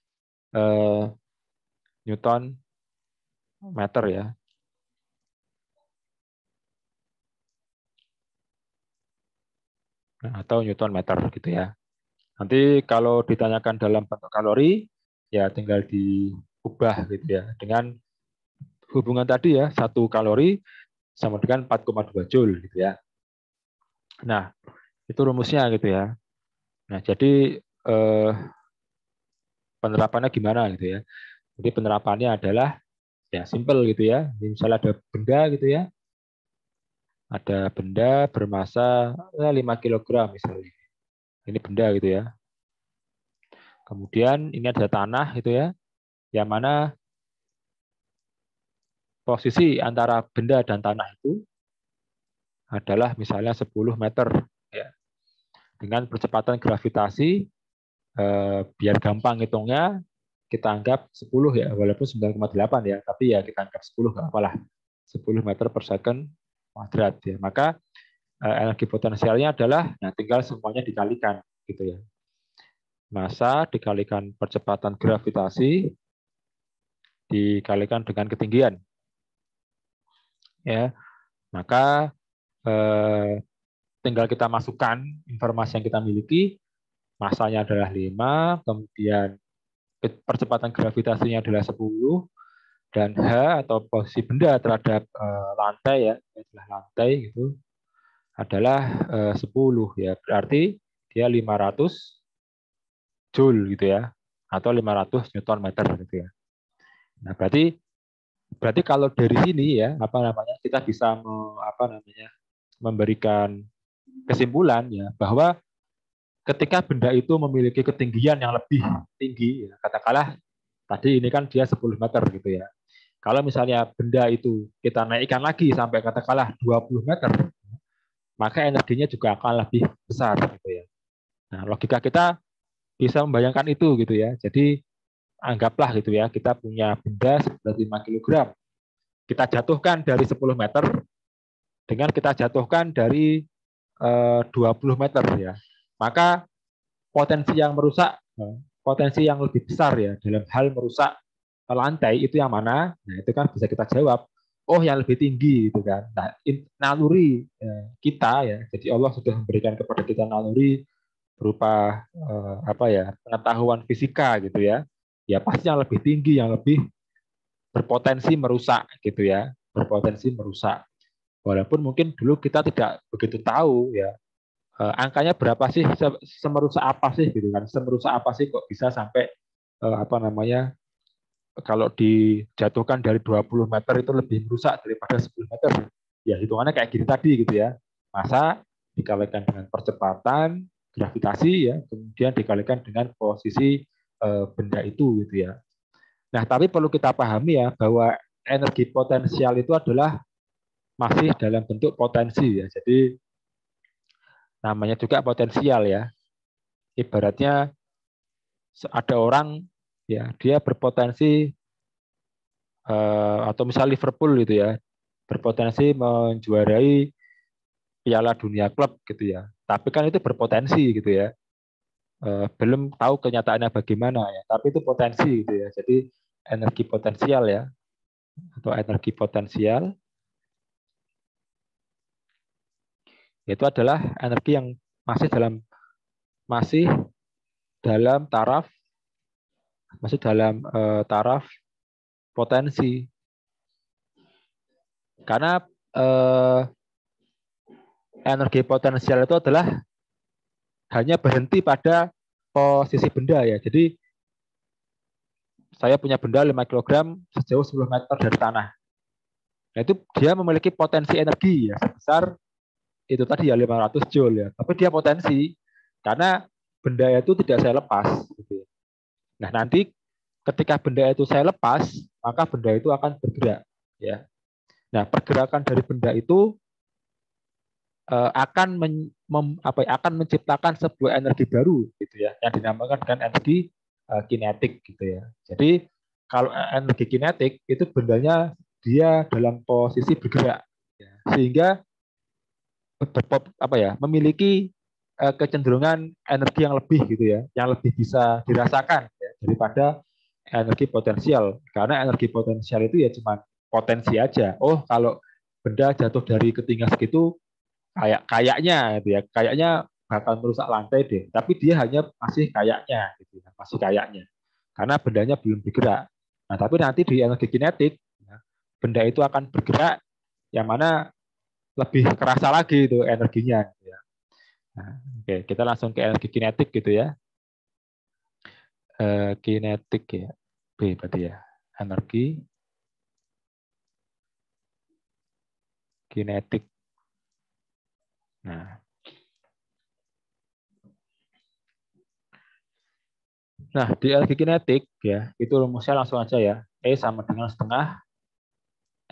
Newton meter ya. Nah, atau Newton meter gitu ya. Nanti kalau ditanyakan dalam bentuk kalori, ya tinggal diubah gitu ya. Dengan hubungan tadi ya, 1 kalori sama dengan 4,2 joule gitu ya. Nah, itu rumusnya gitu ya. Nah, jadi penerapannya gimana gitu ya. Jadi penerapannya adalah ya simple gitu ya. Misalnya ada benda gitu ya, ada benda bermasa 5 kg misalnya. Ini benda gitu ya. Kemudian ini ada tanah gitu ya, yang mana posisi antara benda dan tanah itu adalah misalnya 10 meter ya. Dengan percepatan gravitasi biar gampang hitungnya kita anggap 10 ya, walaupun 9,8 ya, tapi ya kita anggap 10 nggak apalah. 10 meter per second kuadrat ya. Maka energi potensialnya adalah nah tinggal semuanya dikalikan gitu ya. Massa dikalikan percepatan gravitasi dikalikan dengan ketinggian. Ya. Maka tinggal kita masukkan informasi yang kita miliki, massanya adalah 5, kemudian percepatan gravitasinya adalah 10, dan H atau posisi benda terhadap lantai ya, adalah lantai gitu, adalah 10 ya. Berarti dia 500 Joule gitu ya, atau 500 Newton meter gitu ya. Nah, berarti kalau dari sini ya, kita bisa memberikan kesimpulan ya bahwa ketika benda itu memiliki ketinggian yang lebih tinggi, ya, katakanlah tadi ini kan dia 10 meter gitu ya. Kalau misalnya benda itu kita naikkan lagi sampai katakanlah 20 meter, maka energinya juga akan lebih besar gitu ya. Nah, logika kita bisa membayangkan itu gitu ya. Jadi anggaplah gitu ya, kita punya benda seberat 5 kg. Kita jatuhkan dari 10 meter dengan kita jatuhkan dari 20 meter ya. Maka potensi yang merusak, potensi yang lebih besar ya dalam hal merusak lantai itu yang mana? Nah, itu kan bisa kita jawab. Oh, yang lebih tinggi gitu kan. Nah, naluri kita ya. Jadi Allah sudah memberikan kepada kita naluri berupa pengetahuan fisika gitu ya. Ya pasti yang lebih tinggi, yang lebih berpotensi merusak gitu ya. Berpotensi merusak. Walaupun mungkin dulu kita tidak begitu tahu ya angkanya berapa sih, semerusak apa sih gitu kan, semerusak apa sih kok bisa sampai kalau dijatuhkan dari 20 meter itu lebih merusak daripada 10 meter. Ya hitungannya kayak gini tadi gitu ya. Massa dikalikan dengan percepatan gravitasi ya, kemudian dikalikan dengan posisi benda itu gitu ya. Nah, tapi perlu kita pahami ya bahwa energi potensial itu adalah masih dalam bentuk potensi ya. Jadi namanya juga potensial ya. Ibaratnya ada orang ya dia berpotensi atau misal Liverpool gitu ya berpotensi menjuarai Piala Dunia klub gitu ya. Tapi kan itu berpotensi gitu ya. Belum tahu kenyataannya bagaimana ya. Tapi itu potensi gitu ya. Jadi energi potensial ya atau energi potensial itu adalah energi yang masih dalam taraf taraf potensi. Karena energi potensial itu adalah hanya berhenti pada posisi benda ya. Jadi saya punya benda 5 kg sejauh 10 meter dari tanah. Nah, itu dia memiliki potensi energi ya sebesar itu tadi ya 500 joule ya. Tapi dia potensi karena benda itu tidak saya lepas gitu. Nah, nanti ketika benda itu saya lepas, maka benda itu akan bergerak ya. Nah, pergerakan dari benda itu akan menciptakan sebuah energi baru gitu ya yang dinamakan dengan energi kinetik gitu ya. Jadi kalau energi kinetik itu bendanya dia dalam posisi bergerak ya. Sehingga memiliki kecenderungan energi yang lebih gitu ya, yang lebih bisa dirasakan ya, daripada energi potensial. Karena energi potensial itu ya cuma potensi aja. Oh, kalau benda jatuh dari ketinggian segitu kayaknya gitu ya, kayaknya bakal merusak lantai deh. Tapi dia hanya masih kayaknya gitu ya, masih kayaknya. Karena bendanya belum bergerak. Nah, tapi nanti di energi kinetik ya, benda itu akan bergerak yang mana lebih kerasa lagi itu energinya gitu ya. Nah, oke, kita langsung ke energi kinetik gitu ya. Kinetik ya. B berarti ya. energi kinetik. Nah, di energi kinetik ya, itu rumusnya langsung aja ya. E sama dengan setengah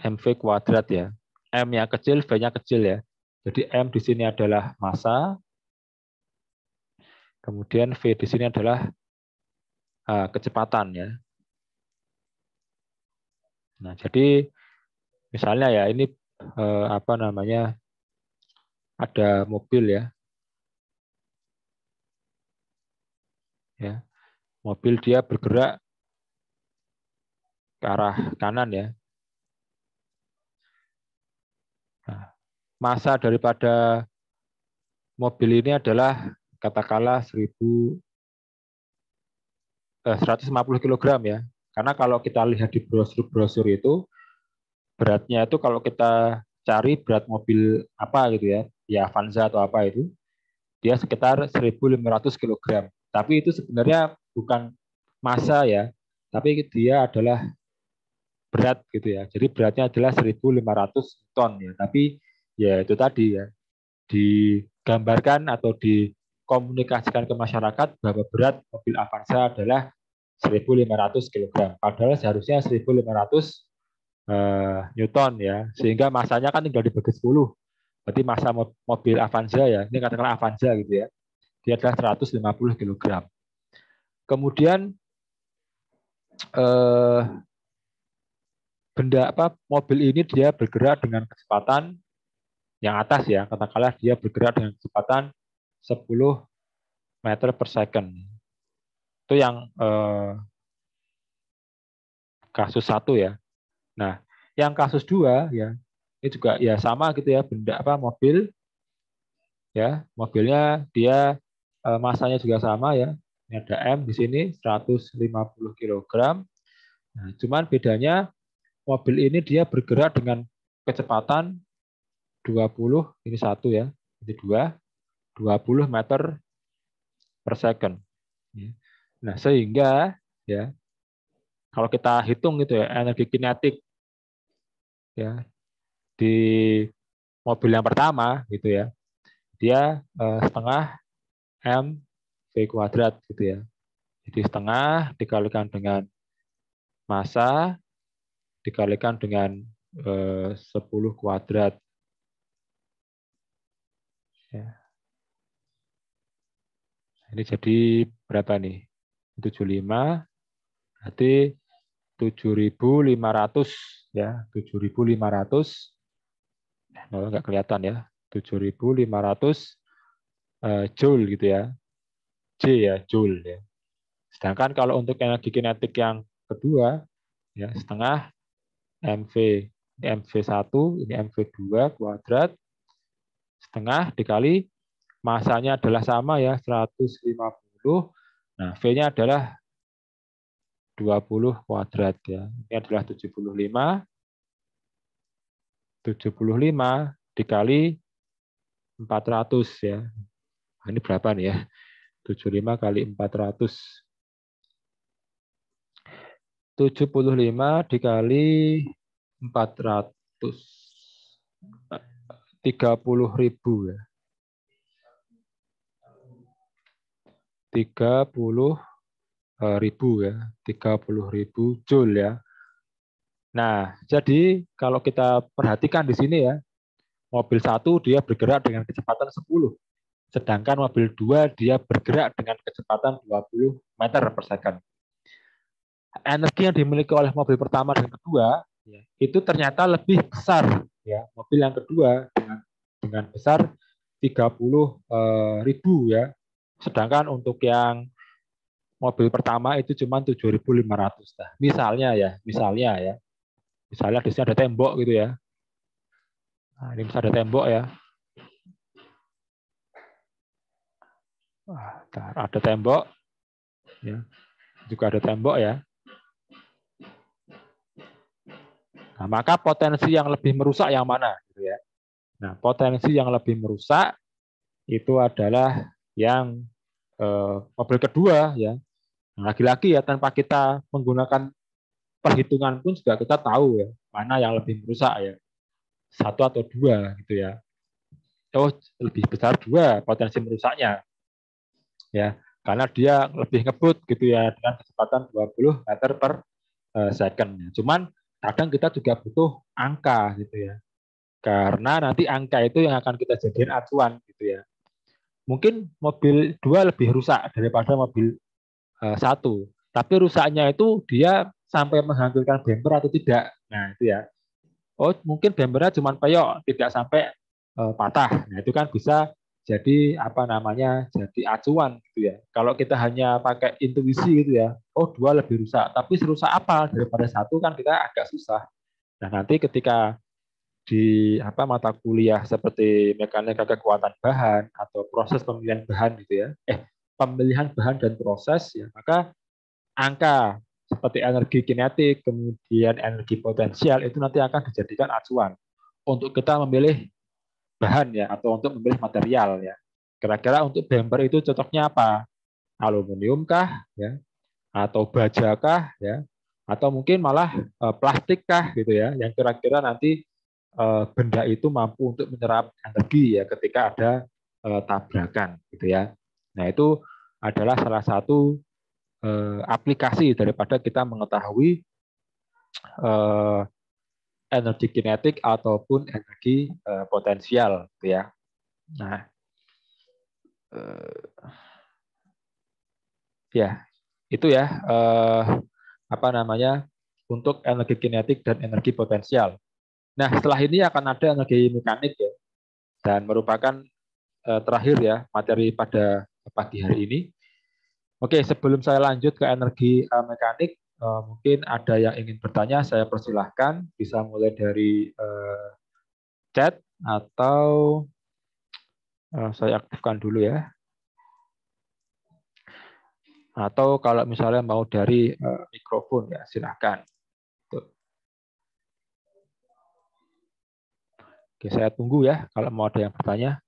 mv kuadrat ya. M-nya kecil, V-nya kecil ya. Jadi M di sini adalah massa, kemudian V di sini adalah kecepatan ya. Nah, jadi misalnya ya ini apa namanya, ada mobil ya. Ya. Mobil dia bergerak ke arah kanan ya. Nah, massa daripada mobil ini adalah katakanlah 150 kg ya. Karena kalau kita lihat di brosur-brosur itu, beratnya itu kalau kita cari berat mobil apa gitu ya Avanza atau apa itu, dia sekitar 1.500 kg. Tapi itu sebenarnya bukan massa ya, tapi dia adalah berat gitu ya. Jadi beratnya adalah 1.500 ton ya. Tapi ya itu tadi ya, digambarkan atau dikomunikasikan ke masyarakat bahwa berat mobil Avanza adalah 1.500 kg. Padahal seharusnya 1.500 Newton ya. Sehingga masanya kan tinggal dibagi 10. Berarti massa mobil Avanza ya, ini katakanlah Avanza gitu ya, dia adalah 150 kg. Kemudian benda mobil ini dia bergerak dengan kecepatan yang atas ya, katakanlah dia bergerak dengan kecepatan 10 meter per second. Itu yang kasus 1 ya. Nah, yang kasus 2 ya, ini juga ya sama gitu ya, benda mobil ya, mobilnya dia massanya juga sama ya. Ini ada M di sini 150 kg. Nah, cuman bedanya mobil ini dia bergerak dengan kecepatan 20, ini 1 ya, ini 2, 20 meter per second. Nah, sehingga ya kalau kita hitung gitu ya, energi kinetik ya di mobil yang pertama gitu ya, dia setengah M V kuadrat gitu ya. Jadi setengah dikalikan dengan massa dikalikan dengan 10 kuadrat. Ya. Ini jadi berapa nih? 75, berarti 7.500 ya, 7.500. Oh, nggak kelihatan ya. 7.500 joule gitu ya. J ya, joule ya. Sedangkan kalau untuk energi kinetik yang kedua ya setengah MV, ini MV1, ini MV2 kuadrat, setengah dikali massanya adalah sama ya 150. Nah, V-nya adalah 20 kuadrat ya. Ini adalah 75 dikali 400 ya. Nah, ini berapa nih ya? 75 kali 400. 75 dikali 400. 30.000 ya. 30.000 ya. 30.000 joule ya. Nah, jadi kalau kita perhatikan di sini ya, mobil 1 dia bergerak dengan kecepatan 10. Sedangkan mobil 2 dia bergerak dengan kecepatan 20 meter per second. Energi yang dimiliki oleh mobil pertama dan kedua itu ternyata lebih besar ya. Mobil yang kedua dengan besar 30.000 ya. Sedangkan untuk yang mobil pertama itu cuma 7.500. Nah, misalnya ya. Misalnya di sini ada tembok gitu ya. Nah, ini bisa ada tembok ya. Ada tembok ya. Juga ada tembok ya. Nah, maka potensi yang lebih merusak yang mana gitu ya. Nah, potensi yang lebih merusak itu adalah yang mobil kedua ya. Nah, lagi-lagi ya tanpa kita menggunakan perhitungan pun juga kita tahu ya, mana yang lebih merusak ya. Satu atau dua gitu ya. Oh, lebih besar dua potensi merusaknya ya. Karena dia lebih ngebut gitu ya dengan kecepatan 20 meter per second. Cuman kadang kita juga butuh angka gitu ya. Karena nanti angka itu yang akan kita jadikan acuan gitu ya. Mungkin mobil 2 lebih rusak daripada mobil 1. Tapi rusaknya itu dia sampai menghancurkan bumper atau tidak. Nah, itu ya. Oh, mungkin bumpernya cuma peyok, tidak sampai patah. Nah, itu kan bisa jadi apa namanya? Jadi acuan gitu ya. Kalau kita hanya pakai intuisi gitu ya. Oh, 2 lebih rusak, tapi serusak apa daripada 1 kan kita agak susah. Nah, nanti ketika di apa mata kuliah seperti mekanika kekuatan bahan atau proses pemilihan bahan gitu ya. Pemilihan bahan dan proses ya, maka angka seperti energi kinetik, kemudian energi potensial itu nanti akan dijadikan acuan untuk kita memilih bahan ya atau untuk memilih material ya. Kira-kira untuk bumper itu cocoknya apa? Aluminium kah ya atau baja kah ya atau mungkin malah plastik kah gitu ya yang kira-kira nanti benda itu mampu untuk menyerap energi ya ketika ada tabrakan gitu ya. Nah, itu adalah salah satu aplikasi daripada kita mengetahui eh, energi kinetik ataupun energi potensial gitu ya. Nah, ya itu ya apa namanya untuk energi kinetik dan energi potensial. Nah, setelah ini akan ada energi mekanik ya dan merupakan terakhir ya materi pada pagi hari ini. Oke, sebelum saya lanjut ke energi mekanik, mungkin ada yang ingin bertanya, saya persilahkan bisa mulai dari chat atau saya aktifkan dulu ya. Atau kalau misalnya mau dari mikrofon ya silahkan. Oke, saya tunggu ya kalau mau ada yang bertanya.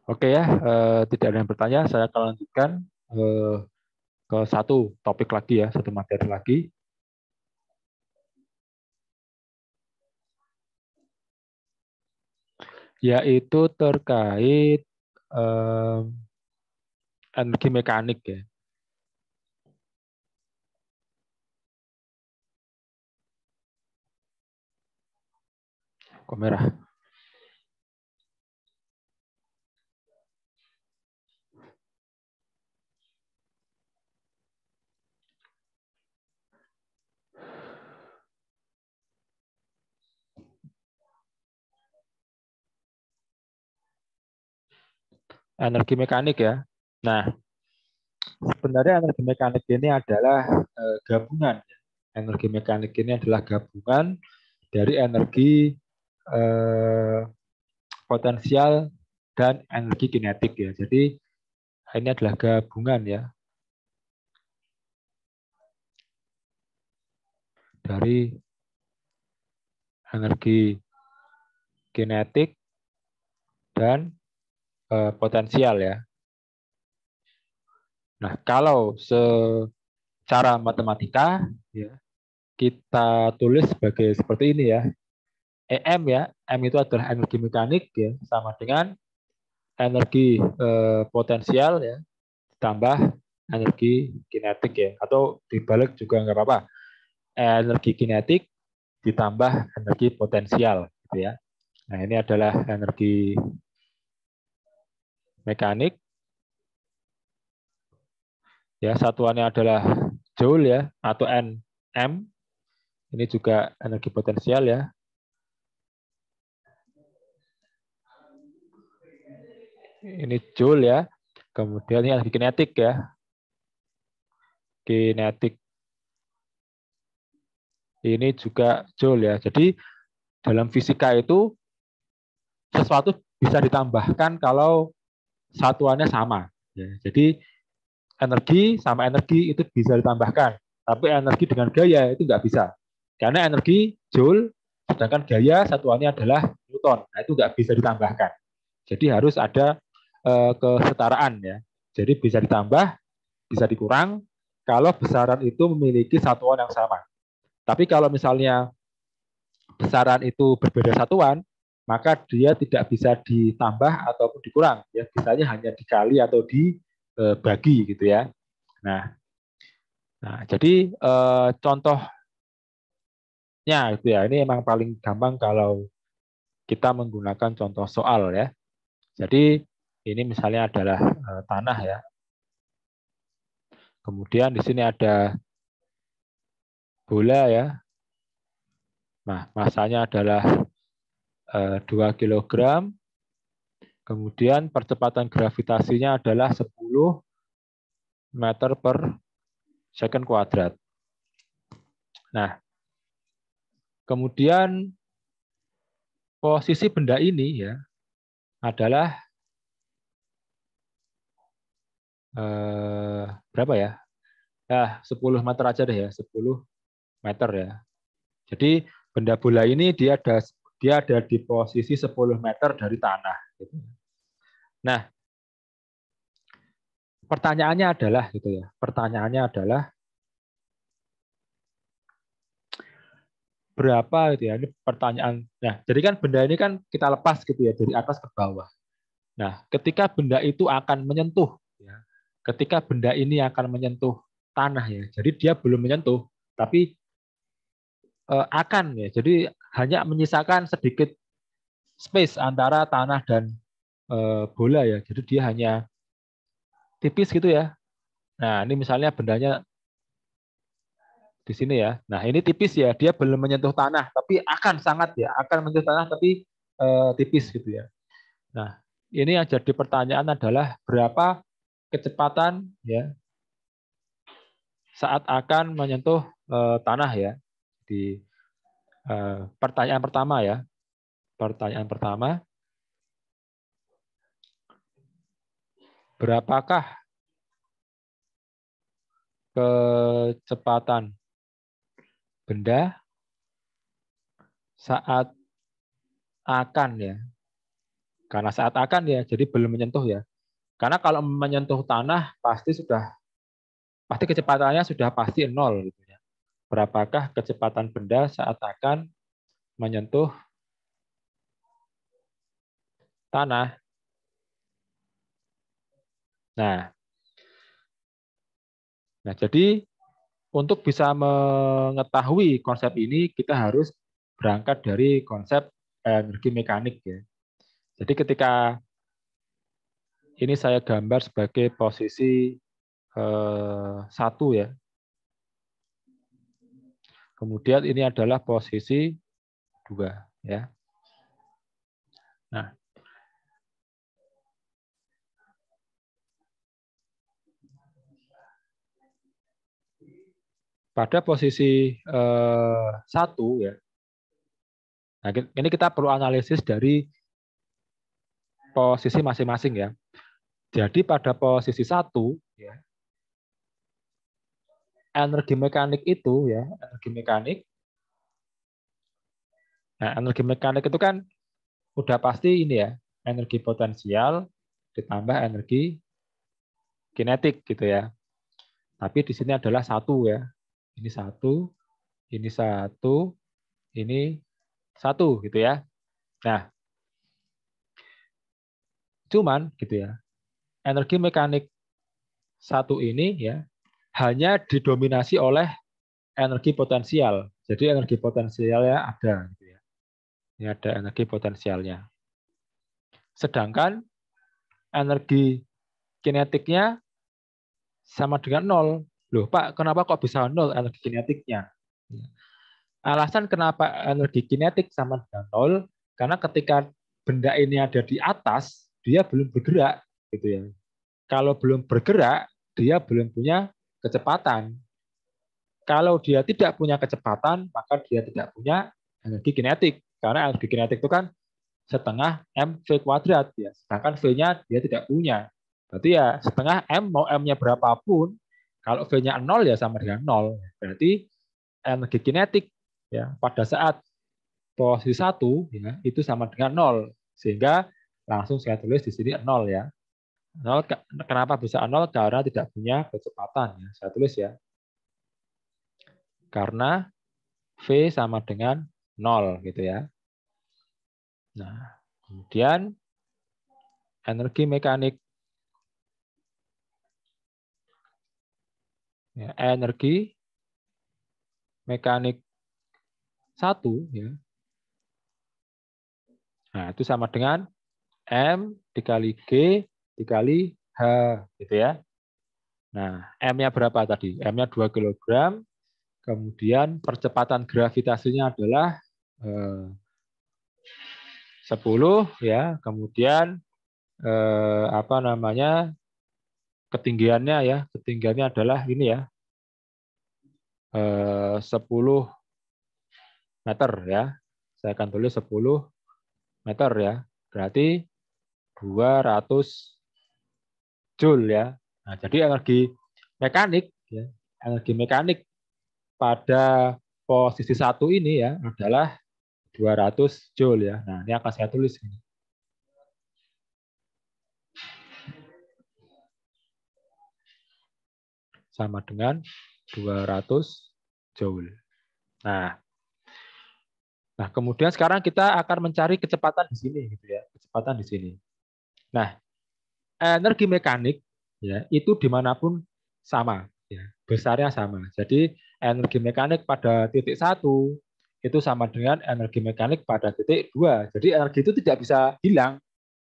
Oke ya, tidak ada yang bertanya, saya akan lanjutkan ke satu topik lagi ya, satu materi lagi, yaitu terkait energi mekanik ya. Kok merah? Energi mekanik ya. Nah, sebenarnya energi mekanik ini adalah gabungan. Energi mekanik ini adalah gabungan dari energi eh, potensial dan energi kinetik ya. Jadi ini adalah gabungan ya dari energi kinetik dan potensial ya. Nah, kalau secara matematika ya kita tulis sebagai seperti ini ya. EM ya, M itu adalah energi mekanik ya, sama dengan energi potensial ya, tambah energi kinetik ya, atau dibalik juga nggak apa-apa. Energi kinetik ditambah energi potensial gitu ya. Nah, ini adalah energi mekanik ya, satuannya adalah joule ya, atau Nm. Ini juga energi potensial ya. Ini joule ya. Kemudian ini energi kinetik ya. Kinetik. Ini juga joule ya. Jadi dalam fisika itu sesuatu bisa ditambahkan kalau satuannya sama. Ya, jadi energi sama energi itu bisa ditambahkan. Tapi energi dengan gaya itu nggak bisa. Karena energi joule, sedangkan gaya satuannya adalah Newton. Nah, itu nggak bisa ditambahkan. Jadi harus ada kesetaraan ya. Jadi bisa ditambah, bisa dikurang kalau besaran itu memiliki satuan yang sama. Tapi kalau misalnya besaran itu berbeda satuan, maka dia tidak bisa ditambah ataupun dikurang. Ya, bisanya hanya dikali atau dibagi gitu ya. Nah jadi contohnya itu ya, ini emang paling gampang kalau kita menggunakan contoh soal ya. Jadi ini misalnya adalah tanah ya. Kemudian di sini ada bola ya. Nah, masanya adalah 2 kg. Kemudian percepatan gravitasinya adalah 10 meter per second kuadrat. Nah, kemudian posisi benda ini ya adalah berapa ya? 10 meter aja deh ya, 10 meter ya. Jadi benda bola ini dia ada di posisi 10 meter dari tanah. Nah, pertanyaannya adalah gitu ya. Pertanyaannya adalah berapa gitu ya. Ini pertanyaan. Nah, jadi kan benda ini kan kita lepas gitu ya dari atas ke bawah. Nah, ketika benda itu akan menyentuh ya. Ketika benda ini akan menyentuh tanah ya. Jadi dia belum menyentuh, tapi akan ya. Jadi hanya menyisakan sedikit space antara tanah dan bola ya. Jadi dia hanya tipis gitu ya. Nah, ini misalnya bendanya di sini ya. Nah, ini tipis ya. Dia belum menyentuh tanah, tapi akan sangat ya, akan menyentuh tanah tapi tipis gitu ya. Nah, ini yang jadi pertanyaan adalah berapa kecepatan ya saat akan menyentuh tanah ya. Di pertanyaan pertama ya. Pertanyaan pertama, berapakah kecepatan benda saat akan ya. Karena saat akan ya, jadi belum menyentuh ya. Karena kalau menyentuh tanah pasti kecepatannya sudah pasti nol gitu ya. Berapakah kecepatan benda saat akan menyentuh tanah? Nah, jadi untuk bisa mengetahui konsep ini kita harus berangkat dari konsep energi mekanik ya. Jadi ketika ini saya gambar sebagai posisi 1 ya. Kemudian ini adalah posisi 2 ya. Nah, pada posisi 1 ya. Nah, ini kita perlu analisis dari posisi masing-masing ya. Jadi pada posisi 1 ya, energi mekanik itu ya, energi mekanik. Nah, energi mekanik itu kan udah pasti ini ya, energi potensial ditambah energi kinetik gitu ya. Tapi di sini adalah 1 ya. Ini 1, ini 1, ini 1 gitu ya. Nah, cuman gitu ya. Energi mekanik 1 ini ya hanya didominasi oleh energi potensial. Jadi energi potensialnya ada gitu ya. Ini ada energi potensialnya. Sedangkan energi kinetiknya sama dengan 0. Loh Pak, kenapa kok bisa nol energi kinetiknya? Alasan kenapa energi kinetik sama dengan nol, karena ketika benda ini ada di atas, dia belum bergerak, gitu ya. Kalau belum bergerak, dia belum punya kecepatan. Kalau dia tidak punya kecepatan, maka dia tidak punya energi kinetik. Karena energi kinetik itu kan setengah mv kuadrat, ya. Sedangkan v-nya dia tidak punya. Berarti ya setengah m, mau m-nya berapapun, kalau v-nya 0 ya sama dengan 0. Berarti energi kinetik ya pada saat posisi 1 ya, itu sama dengan 0. Sehingga langsung saya tulis di sini 0 ya. 0, kenapa bisa 0? Karena tidak punya kecepatan. Ya. Saya tulis ya. Karena V sama dengan 0 gitu ya. Nah, kemudian energi mekanik. Ya, energi mekanik 1 ya. Nah, itu sama dengan M dikali G dikali H gitu ya. Nah, M-nya berapa tadi? M-nya 2 kg. Kemudian percepatan gravitasinya adalah 10 ya. Kemudian apa namanya? Ketinggiannya ya, ketinggiannya adalah ini ya. 10 meter ya. Saya akan tulis 10 meter ya. Berarti 200 joule ya. Nah, jadi energi mekanik ya, energi mekanik pada posisi 1 ini ya adalah 200 joule ya. Nah, ini akan saya tulis ini. Sama dengan 200 joule. Nah, kemudian sekarang kita akan mencari kecepatan di sini gitu ya, kecepatan di sini. Nah, energi mekanik ya itu dimanapun sama ya, besarnya sama. Jadi energi mekanik pada titik 1 itu sama dengan energi mekanik pada titik 2. Jadi energi itu tidak bisa hilang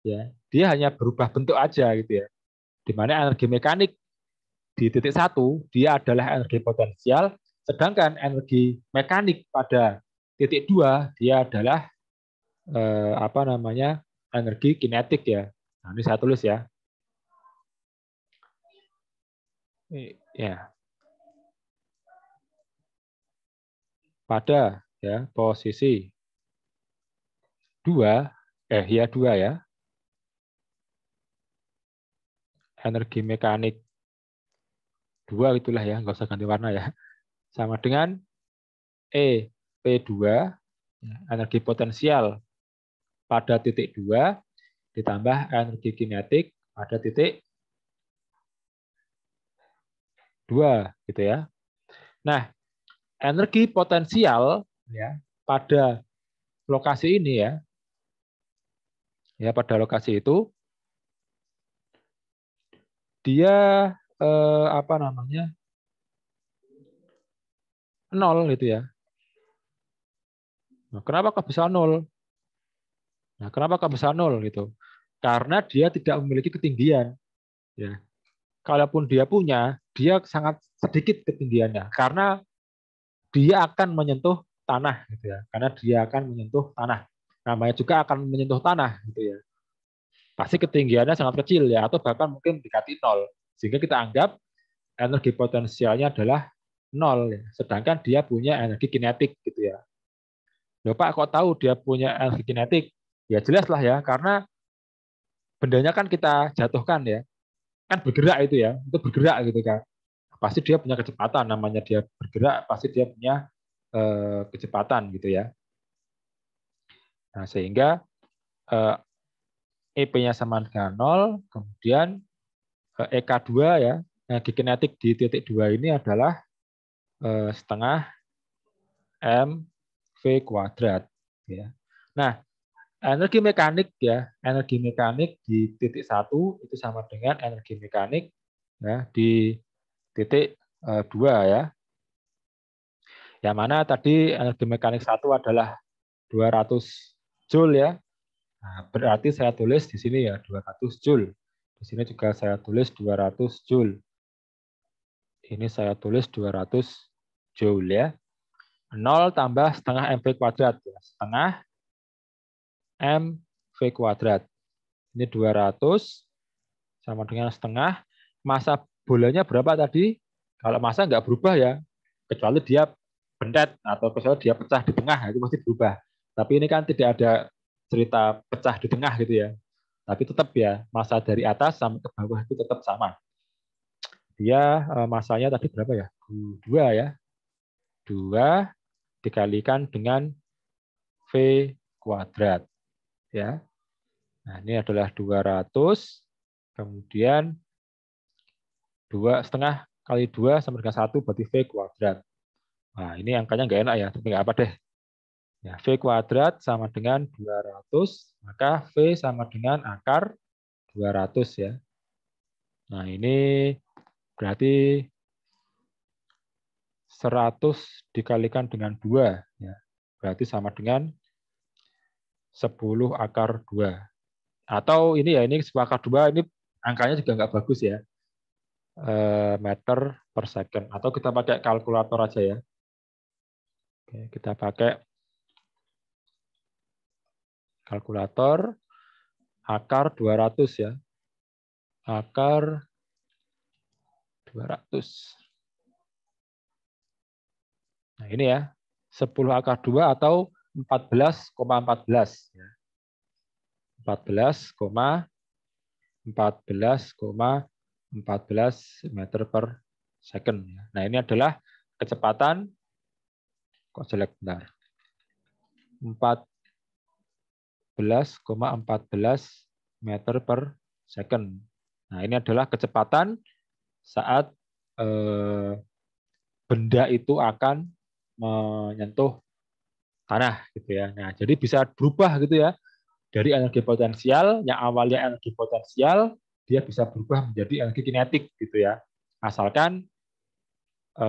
ya. Dia hanya berubah bentuk aja gitu ya. Di mana energi mekanik di titik 1 dia adalah energi potensial, sedangkan energi mekanik pada titik 2 dia adalah apa namanya? Energi kinetik ya. Nah, ini saya tulis ya. Ya. Pada ya posisi 2 ya 2 ya. Energi mekanik 2 itulah ya, nggak usah ganti warna ya. Sama dengan P2 energi potensial pada titik 2 ditambah energi kinetik pada titik 2 gitu ya. Nah, energi potensial ya pada lokasi ini ya pada lokasi itu dia apa namanya 0 gitu ya. Nah, kenapa kok bisa 0? Nah, kenapa kok bisa 0 gitu? Karena dia tidak memiliki ketinggian. Ya. Kalaupun dia punya, dia sangat sedikit ketinggiannya karena dia akan menyentuh tanah gitu ya. Karena dia akan menyentuh tanah. Namanya juga akan menyentuh tanah gitu ya. Pasti ketinggiannya sangat kecil ya atau bahkan mungkin dekati 0. Sehingga kita anggap energi potensialnya adalah 0 ya. Sedangkan dia punya energi kinetik gitu ya. Loh Pak, kok tahu dia punya energi kinetik? Ya jelas lah ya, karena bendanya kan kita jatuhkan ya. Kan bergerak itu bergerak gitu kan. Pasti dia punya kecepatan, namanya dia bergerak, pasti dia punya kecepatan gitu ya. Nah, sehingga EP-nya sama dengan 0, kemudian EK2 ya, energi kinetik di titik 2 ini adalah setengah mv kuadrat ya. Nah, energi mekanik ya, energi mekanik di titik 1 itu sama dengan energi mekanik ya di titik 2 ya. Yang mana tadi energi mekanik 1 adalah 200 joule ya. Nah, berarti saya tulis di sini ya 200 joule. Di sini juga saya tulis 200 joule. Ini saya tulis 200 Joule ya. 0 tambah setengah MV kuadrat. Ya. Setengah MV kuadrat. Ini 200 sama dengan setengah. Massa bolanya berapa tadi? Kalau massa nggak berubah ya. Kecuali dia bendet atau kecuali dia pecah di tengah, itu pasti berubah. Tapi ini kan tidak ada cerita pecah di tengah gitu ya. Tapi tetap ya, massa dari atas sampai ke bawah itu tetap sama. Dia massanya tadi berapa ya? 2 ya. 2 dikalikan dengan V kuadrat. Ya. Nah, ini adalah 200. Kemudian 2,5 kali 2 sama dengan 1 berarti V kuadrat. Nah, ini angkanya nggak enak ya, tapi nggak apa deh. Ya, V kuadrat sama dengan 200, maka V sama dengan akar 200 ya. Nah, ini berarti 100 dikalikan dengan 2. Ya. Berarti sama dengan 10 akar 2. Atau ini ya, ini 10 akar 2, ini angkanya juga nggak bagus ya. Meter per second. Atau kita pakai kalkulator aja ya. Oke, kita pakai kalkulator akar 200 ya. Akar 200. Nah, ini ya. 10 akar 2 atau 14,14 ya. 14,14 meter per second. Nah, ini adalah kecepatan, kok jelek benar. 14,14 meter per second. Nah, ini adalah kecepatan saat benda itu akan menyentuh tanah gitu ya. Nah, jadi bisa berubah gitu ya. Dari energi potensial yang awalnya energi potensial, dia bisa berubah menjadi energi kinetik gitu ya. Asalkan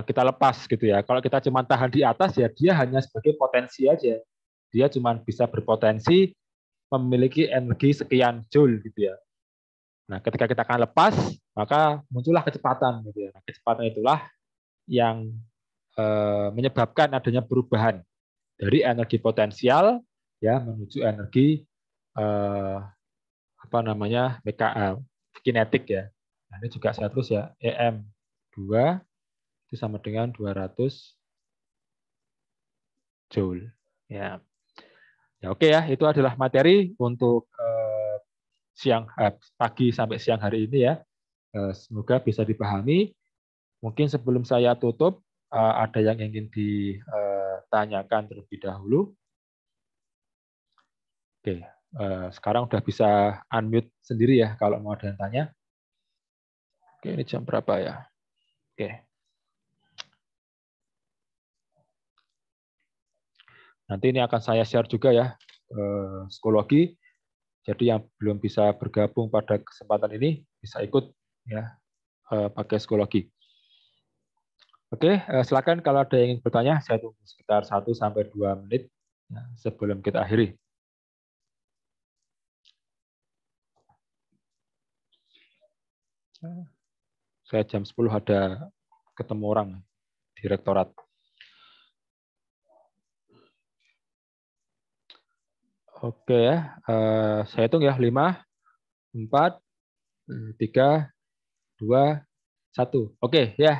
kita lepas gitu ya. Kalau kita cuma tahan di atas ya dia hanya sebagai potensi aja. Dia cuma bisa berpotensi memiliki energi sekian joule gitu ya. Nah, ketika kita akan lepas, maka muncullah kecepatan gitu ya. Nah, kecepatan itulah yang menyebabkan adanya perubahan dari energi potensial ya menuju energi kinetik ya. Nah, ini juga saya tulis ya, EM2 itu sama dengan 200 Joule. Ya. Ya oke ya, itu adalah materi untuk pagi sampai siang hari ini ya. Semoga bisa dipahami. Mungkin sebelum saya tutup, ada yang ingin ditanyakan terlebih dahulu. Oke, sekarang udah bisa unmute sendiri ya kalau mau ada yang tanya. Oke, ini jam berapa ya? Oke. Nanti ini akan saya share juga ya psikologi. Jadi yang belum bisa bergabung pada kesempatan ini bisa ikut ya pakai psikologi. Oke, silakan kalau ada yang ingin bertanya, saya tunggu sekitar 1-2 menit ya, sebelum kita akhiri. Saya jam 10 ada ketemu orang di rektorat. Oke ya, saya hitung ya 5, 4, 3, 2, 1. Oke ya,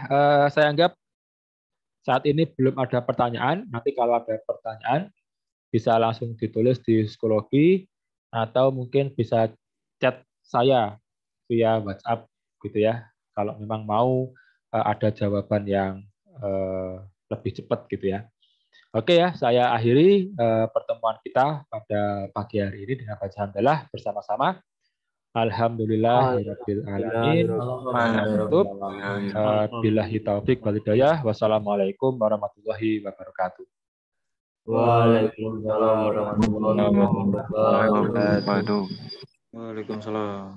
saya anggap saat ini belum ada pertanyaan. Nanti kalau ada pertanyaan bisa langsung ditulis di psikologi atau mungkin bisa chat saya via WhatsApp gitu ya. Kalau memang mau ada jawaban yang lebih cepat gitu ya. Oke ya, saya akhiri pertemuan kita pada pagi hari ini dengan bacaan hamdalah bersama-sama. Alhamdulillahirabbil alamin. Tutup. Billahi taufik wal hidayah. Wassalamualaikum warahmatullahi wabarakatuh. Waalaikumsalam warahmatullahi wabarakatuh. Waalaikumsalam.